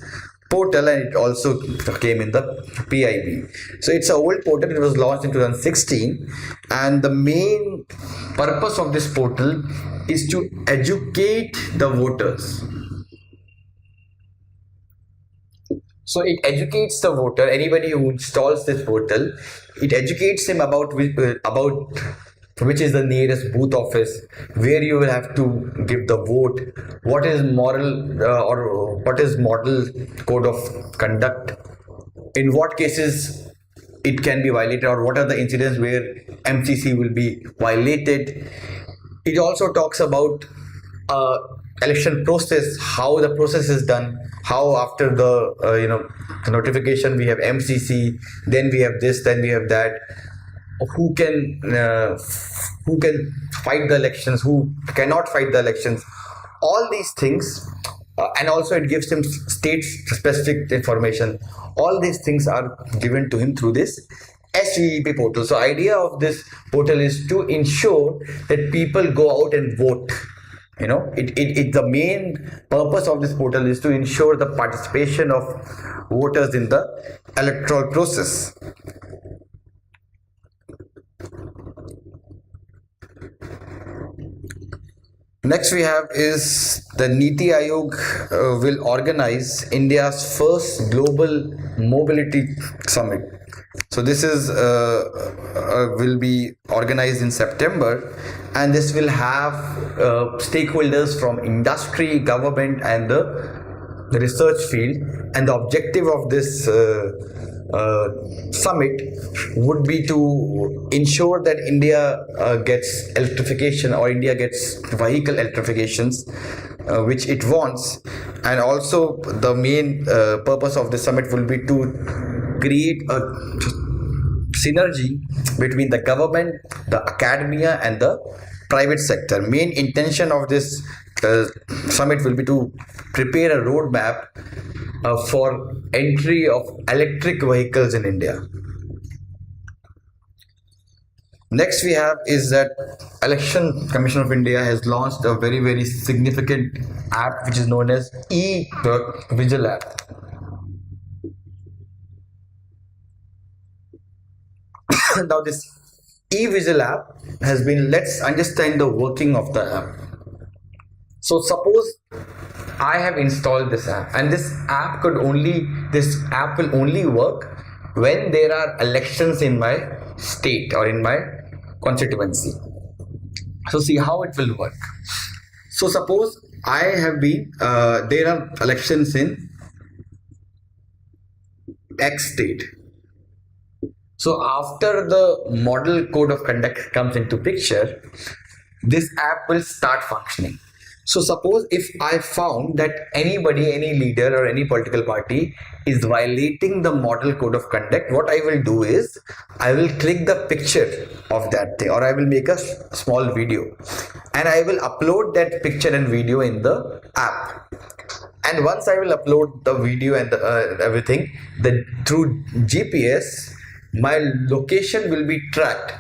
portal, and it also came in the PIB. So it's an old portal. It was launched in 2016, and the main purpose of this portal is to educate the voters. So it educates the voter, anybody who installs this portal, it educates him about which is the nearest booth office, where you will have to give the vote, what is moral or what is model code of conduct, in what cases it can be violated, or what are the incidents where MCC will be violated. It also talks about election process, how the process is done, how after the the notification we have MCC, then we have this, then we have that, who can fight the elections, who cannot fight the elections, all these things, and also it gives him state specific information. All these things are given to him through this SVEP portal. So idea of this portal is to ensure that people go out and vote. The main purpose of this portal is to ensure the participation of voters in the electoral process. Next we have is the Niti Aayog will organize India's first global mobility summit. So this is will be organized in September, and this will have stakeholders from industry, government and the research field. And the objective of this summit would be to ensure that India gets electrification, or India gets vehicle electrifications, which it wants. And also the main purpose of the summit will be to create a synergy between the government, the academia and the private sector. Main intention of this summit will be to prepare a roadmap for entry of electric vehicles in India. Next we have is that Election Commission of India has launched a very significant app which is known as e-Vigil app. Now this e-Vigil app has been, let's understand the working of the app. So suppose I have installed this app, and this app will only work when there are elections in my state or in my constituency. So see how it will work. So suppose I have been there are elections in X state. So after the model code of conduct comes into picture, this app will start functioning. So suppose if I found that anybody, any leader or any political party is violating the model code of conduct, what I will do is I will click the picture of that thing, or I will make a small video and I will upload that picture and video in the app. And once I will upload the video and everything, then through GPS, my location will be tracked.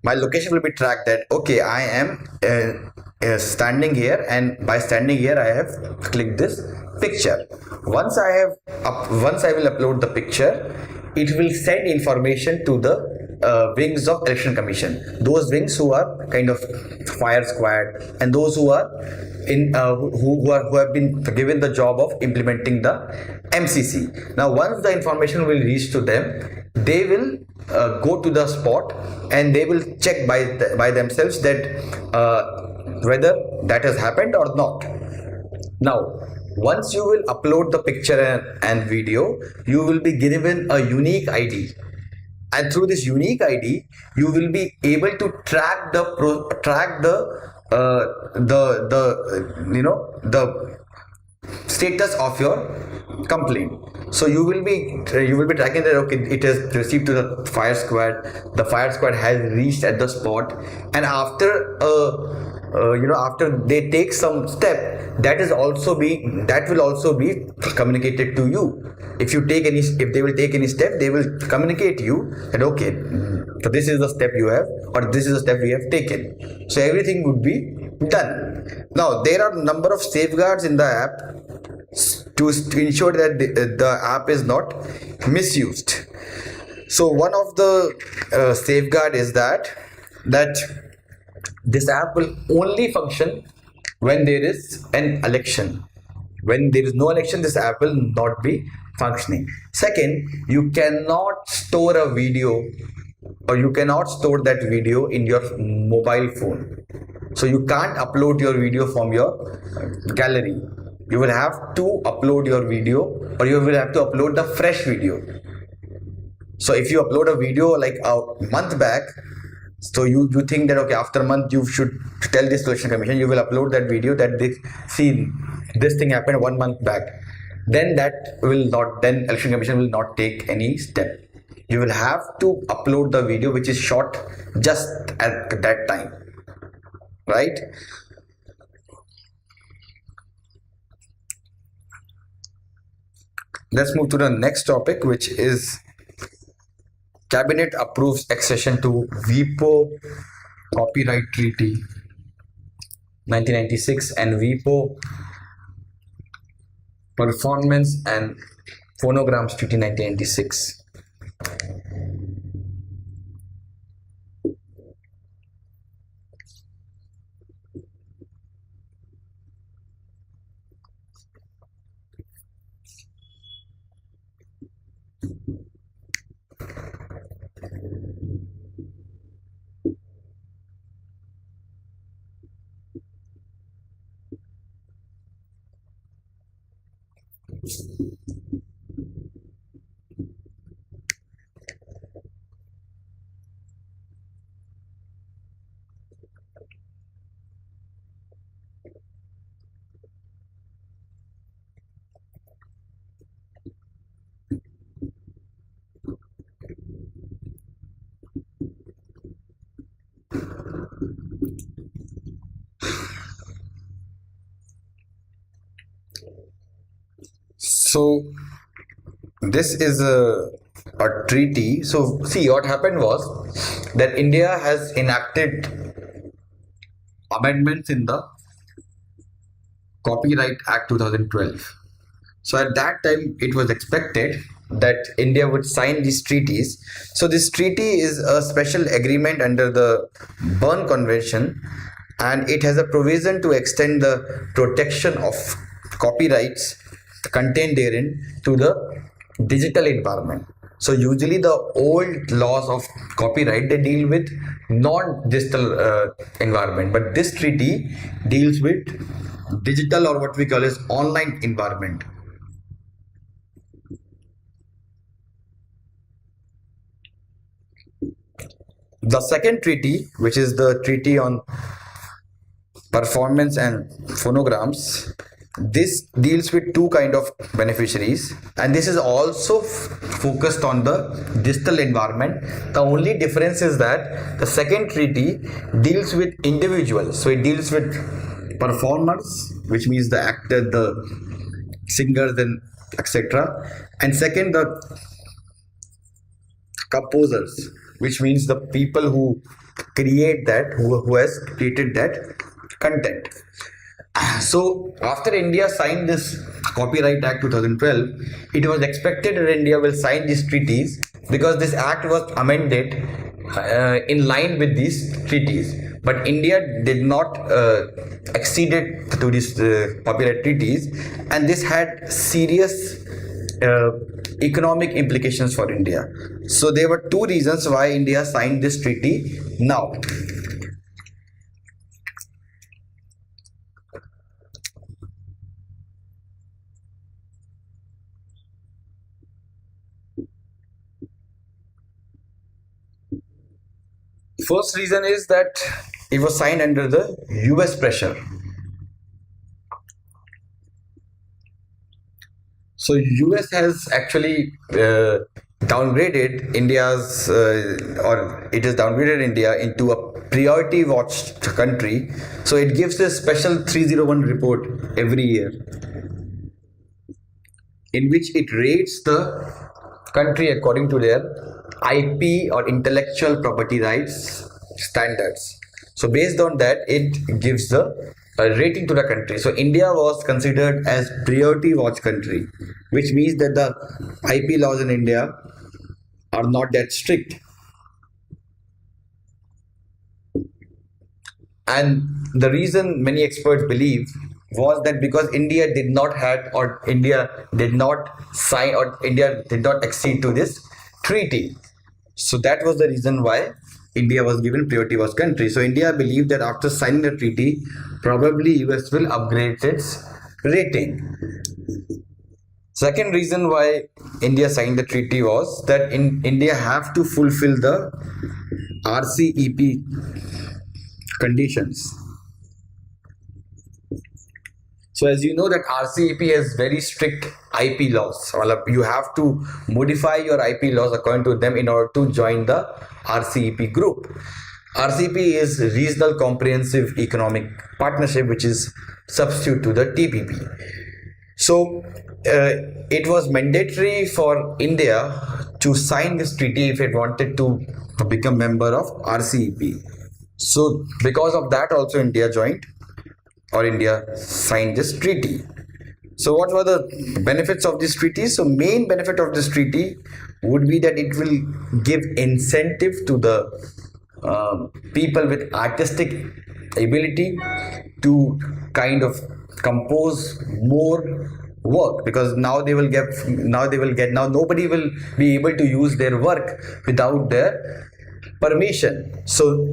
My location will be tracked that okay, I am standing here, and by standing here I have clicked this picture. Once I will upload the picture, it will send information to the wings of Election Commission, those wings who are kind of fire squad and those who are who have been given the job of implementing the MCC. Now once the information will reach to them, they will go to the spot and they will check by themselves that whether that has happened or not. Now once you will upload the picture and video, you will be given a unique ID, and through this unique ID you will be able to track the status of your complaint. So you will be tracking that okay, it has received to the fire squad, the fire squad has reached at the spot, and after they take some step, that will also be communicated to you. If they will take any step, they will communicate you that okay, so this is the step you have, or this is the step we have taken. So everything would be done. Now there are number of safeguards in the app to ensure that the app is not misused. So one of the safeguard is that this app will only function when there is an election. When there is no election, this app will not be functioning. Second, you cannot store a video, or you cannot store that video in your mobile phone. So you can't upload your video from your gallery. You will have to upload your video, or you will have to upload the fresh video. So if you upload a video like a month back, so you think that okay, after a month you should tell this Election Commission, you will upload that video that they see this thing happened 1 month back. Then Election Commission will not take any step. You will have to upload the video which is shot just at that time, right? Let's move to the next topic, which is Cabinet approves accession to WIPO Copyright Treaty 1996 and WIPO Performance and Phonograms Treaty 1996. So this is a treaty. So see, what happened was that India has enacted amendments in the Copyright Act 2012. So at that time, it was expected that India would sign these treaties. So this treaty is a special agreement under the Berne Convention, and it has a provision to extend the protection of copyrights contained therein to the digital environment. So usually the old laws of copyright, they deal with non-digital environment, but this treaty deals with digital, or what we call as online environment. The second treaty, which is the treaty on performance and phonograms, this deals with two kind of beneficiaries, and this is also focused on the digital environment. The only difference is that the second treaty deals with individuals, so it deals with performers, which means the actor, the singers, and etc. And second, the composers, which means the people who create that, who has created that content. So after India signed this Copyright Act 2012, it was expected that India will sign these treaties because this act was amended in line with these treaties. But India did not acceded to these copyright treaties, and this had serious economic implications for India. So there were two reasons why India signed this treaty now. First reason is that it was signed under the US pressure. So US has actually downgraded India's, or it has downgraded India into a priority watched country. So it gives a special 301 report every year, in which it rates the country according to their IP, or intellectual property rights standards. So based on that, it gives the rating to the country. So India was considered as priority watch country, which means that the IP laws in India are not that strict. And the reason many experts believe was that because India did not had, or India did not sign, or India did not accede to this treaty. So that was the reason why India was given priority watch country. So India believed that after signing the treaty, probably US will upgrade its rating. Second reason why India signed the treaty was that India have to fulfill the RCEP conditions. So as you know that RCEP has very strict IP laws. You have to modify your IP laws according to them in order to join the RCEP group. RCEP is Regional Comprehensive Economic Partnership, which is substitute to the TPP. So it was mandatory for India to sign this treaty if it wanted to become member of RCEP. So because of that also India joined, or India signed this treaty. So what were the benefits of this treaty? So main benefit of this treaty would be that it will give incentive to the people with artistic ability to kind of compose more work, because now nobody will be able to use their work without their permission. So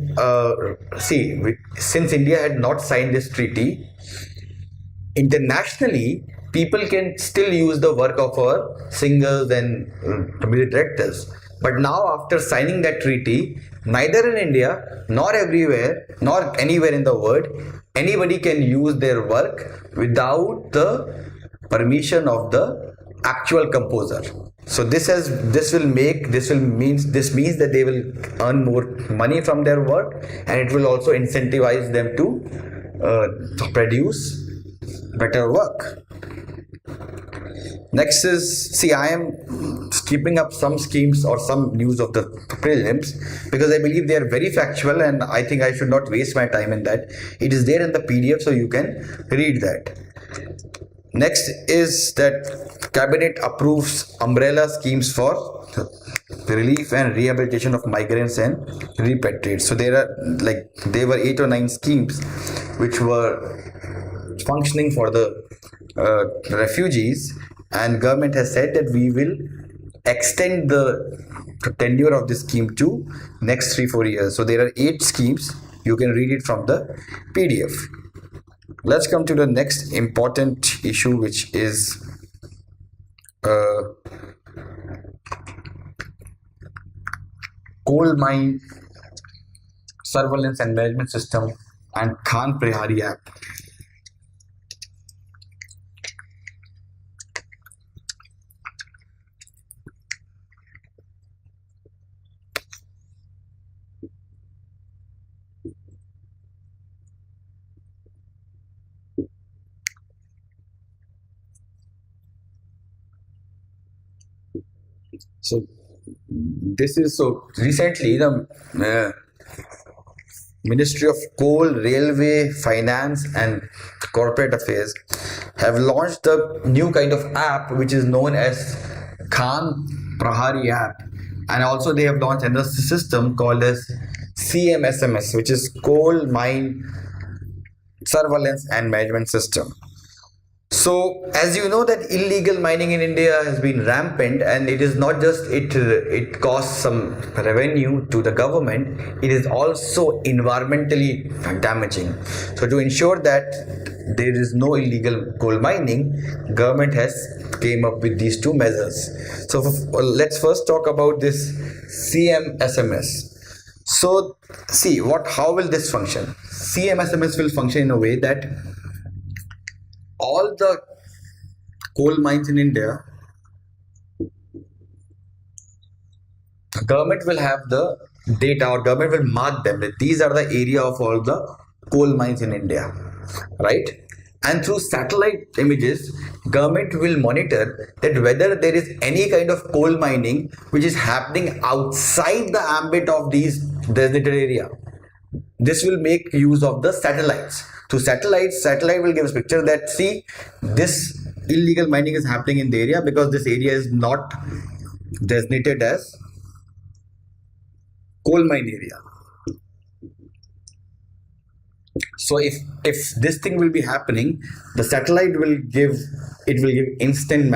since India had not signed this treaty, internationally people can still use the work of our singers and music directors. But now after signing that treaty, neither in India nor everywhere nor anywhere in the world, anybody can use their work without the permission of the actual composer. So this means that they will earn more money from their work, and it will also incentivize them to produce better work. Next is, see, I am skipping up some schemes or some news of the prelims because I believe they are very factual and I think I should not waste my time in that. It is there in the PDF, so you can read that. Next is that cabinet approves umbrella schemes for the relief and rehabilitation of migrants and repatriates. So there were 8 or 9 schemes which were functioning for the refugees, and government has said that we will extend the tenure of this scheme to next 3-4 years. So there are 8 schemes. You can read it from the PDF. Let's come to the next important issue, which is coal mine surveillance and management system and Khan Prehari app. So this is, so recently the Ministry of Coal, Railway, Finance and Corporate Affairs have launched a new kind of app which is known as Khan Prahari app, and also they have launched another system called as CMSMS, which is Coal Mine Surveillance and Management System. So, as you know, that illegal mining in India has been rampant, and it is not just it costs some revenue to the government, it is also environmentally damaging. So, to ensure that there is no illegal coal mining, government has came up with these 2 measures. So, let's first talk about this CMSMS. So, see how will this function? CMSMS will function in a way that all the coal mines in India, government will have the data, or government will mark them that these are the area of all the coal mines in India, right? And through satellite images, government will monitor that whether there is any kind of coal mining which is happening outside the ambit of these designated area. This will make use of the satellites. To satellite will give us picture that, see, this illegal mining is happening in the area because this area is not designated as coal mine area. So if this thing will be happening, the satellite will give instant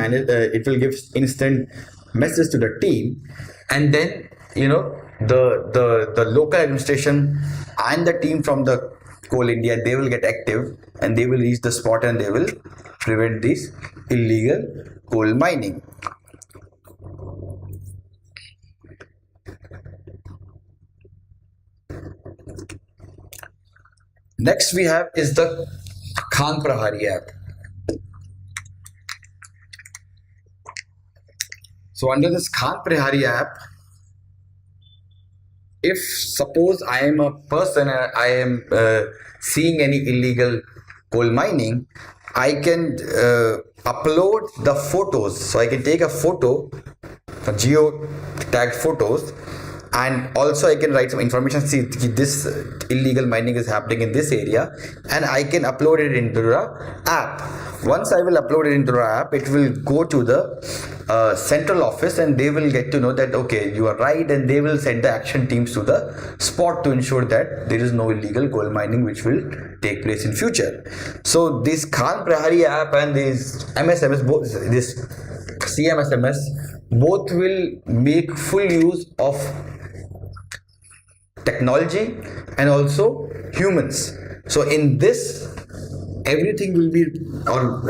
message to the team, and then the local administration and the team from the Coal India, they will get active and they will reach the spot and they will prevent this illegal coal mining. Next we have is the Khan Prahari app. So under this Khan Prahari app, if suppose I am a person and I am seeing any illegal coal mining, I can upload the photos. So I can take a photo, geo tagged photos, and also I can write some information. See, this illegal mining is happening in this area, and I can upload it into the app. Once I will upload it into the app, it will go to the central office, and they will get to know that okay, you are right, and they will send the action teams to the spot to ensure that there is no illegal coal mining which will take place in future. So this Khan Prahari app and this MSMS, both this CMSMS, both will make full use of technology and also humans. So in this, everything will be, or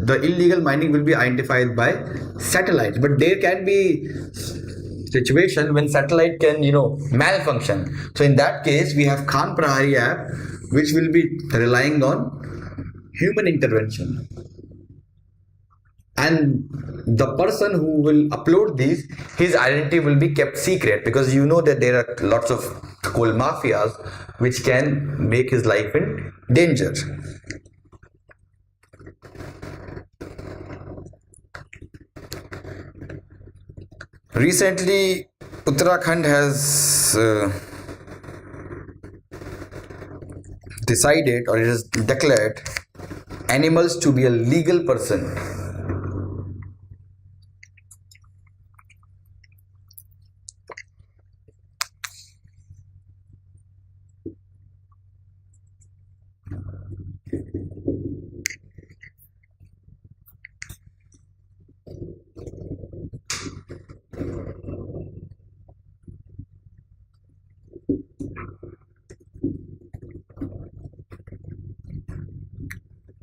the illegal mining will be identified by satellites, but there can be situation when satellite can malfunction. So in that case, we have Khan Prahari app which will be relying on human intervention, and the person who will upload these, his identity will be kept secret, because you know that there are lots of coal mafias which can make his life in danger. Recently, Uttarakhand has decided or it has declared animals to be a legal person.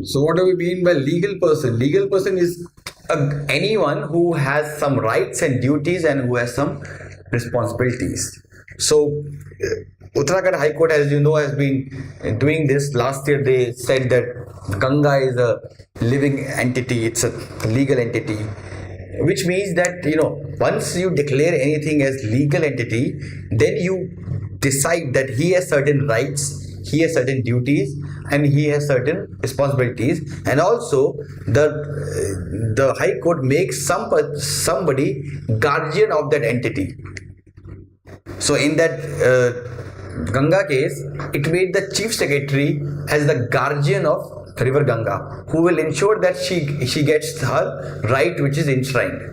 So, what do we mean by legal person? Legal person is anyone who has some rights and duties and who has some responsibilities. So, Uttarakhand High Court, as you know, has been doing this. Last year, they said that Ganga is a living entity, it's a legal entity, which means that once you declare anything as legal entity, then you decide that he has certain rights, he has certain duties, and he has certain responsibilities, and also the high court makes somebody guardian of that entity. So in that Ganga case, it made the chief secretary as the guardian of river Ganga, who will ensure that she gets her right which is enshrined.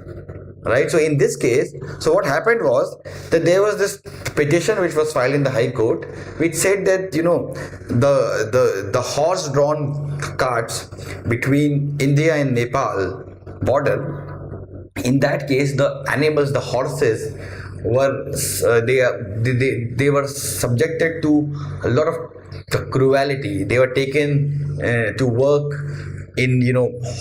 Right. So in this case, so what happened was that there was this petition which was filed in the High Court, which said that the horse-drawn carts between India and Nepal border, in that case the animals, the horses, were they were subjected to a lot of cruelty. They were taken to work in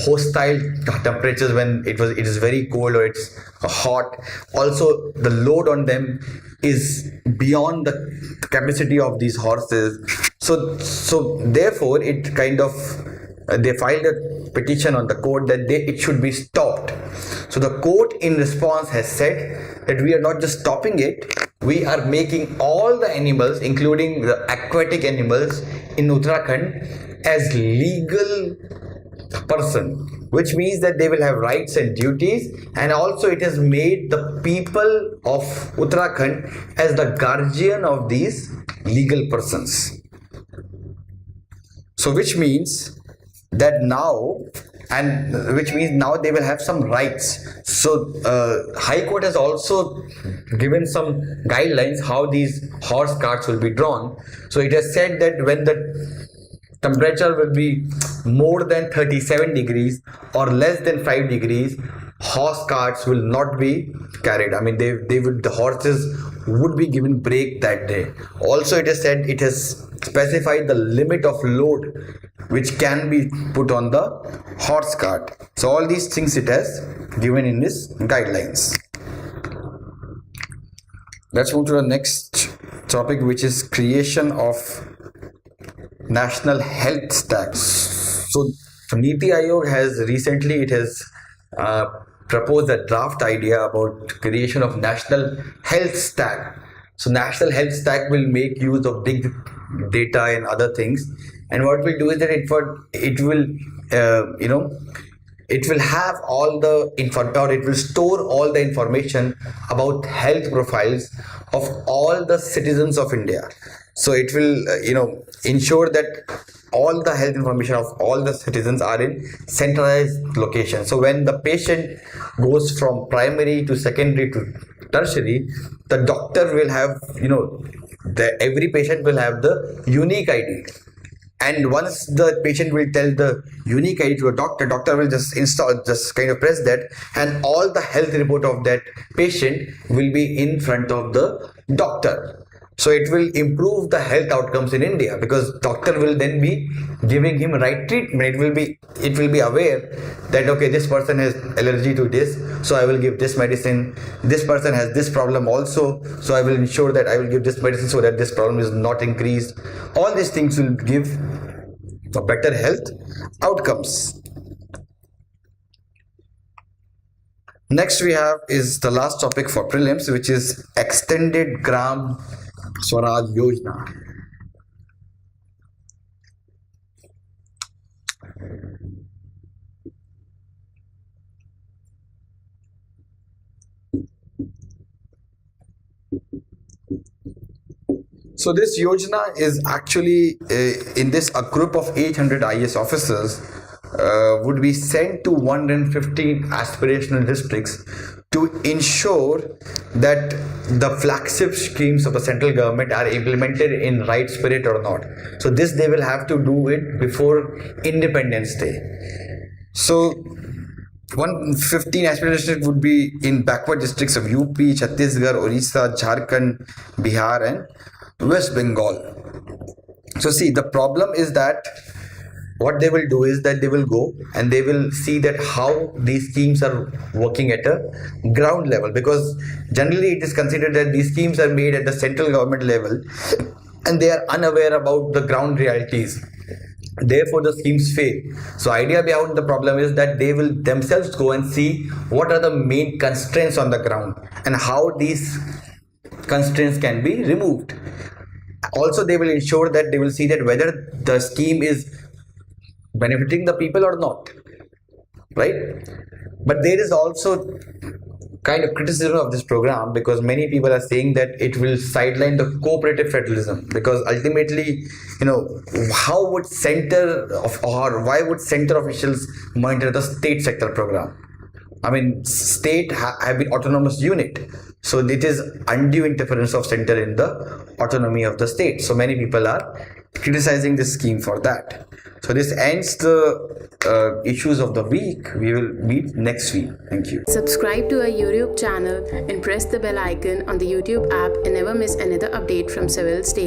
hostile temperatures when it is very cold or it's hot. Also, the load on them is beyond the capacity of these horses. So therefore it kind of they filed a petition on the court that it should be stopped. So the court in response has said that we are not just stopping it, we are making all the animals, including the aquatic animals in Uttarakhand, as legal person, which means that they will have rights and duties, and also it has made the people of Uttarakhand as the guardian of these legal persons. So which means that now, and which means now they will have some rights. So High Court has also given some guidelines how these horse carts will be drawn. So it has said that when the temperature will be more than 37 degrees or less than 5 degrees, horse carts will not be carried. I mean, they would the horses would be given break that day. Also, it is said, it has specified the limit of load which can be put on the horse cart. So all these things it has given in this guidelines. Let's move to the next topic, which is creation of national health stack. So Niti Aayog has recently uh, proposed a draft idea about creation of national health stack. So national health stack will make use of big data and other things, and what we'll do is that it will it will have all the info, or it will store all the information about health profiles of all the citizens of India. So it will ensure that all the health information of all the citizens are in centralized location. So when the patient goes from primary to secondary to tertiary, the doctor will have every patient will have the unique ID, and once the patient will tell the unique ID to a doctor will just kind of press that, and all the health report of that patient will be in front of the doctor. So it will improve the health outcomes in India, because doctor will then be giving him right treatment. It will be aware that okay, this person has allergy to this, so I will give this medicine. This person has this problem also, so I will ensure that I will give this medicine so that this problem is not increased. All these things will give a better health outcomes. Next we have is the last topic for prelims, which is extended Gram Swaraj Yojana. So this Yojana is actually in this a group of 800 IS officers would be sent to 115 aspirational districts to ensure that the flagship schemes of the central government are implemented in right spirit or not. So this they will have to do it before Independence Day. So 115 aspirational districts would be in backward districts of UP, Chhattisgarh, Orissa, Jharkhand, Bihar, and West Bengal. So see, the problem is that what they will do is that they will go and they will see that how these schemes are working at a ground level, because generally it is considered that these schemes are made at the central government level and they are unaware about the ground realities. Therefore the schemes fail. So idea behind the problem is that they will themselves go and see what are the main constraints on the ground and how these constraints can be removed. Also they will ensure that they will see that whether the scheme is benefiting the people or not, right? But there is also kind of criticism of this program, because many people are saying that it will sideline the cooperative federalism, because ultimately, how would why would center officials monitor the state sector program? I mean, state have been autonomous unit, so it is undue interference of center in the autonomy of the state. So many people are criticizing this scheme for that. So this ends the issues of the week. We will meet next week. Thank you. Subscribe to our YouTube channel and press the bell icon on the YouTube app and never miss another update from Civil State.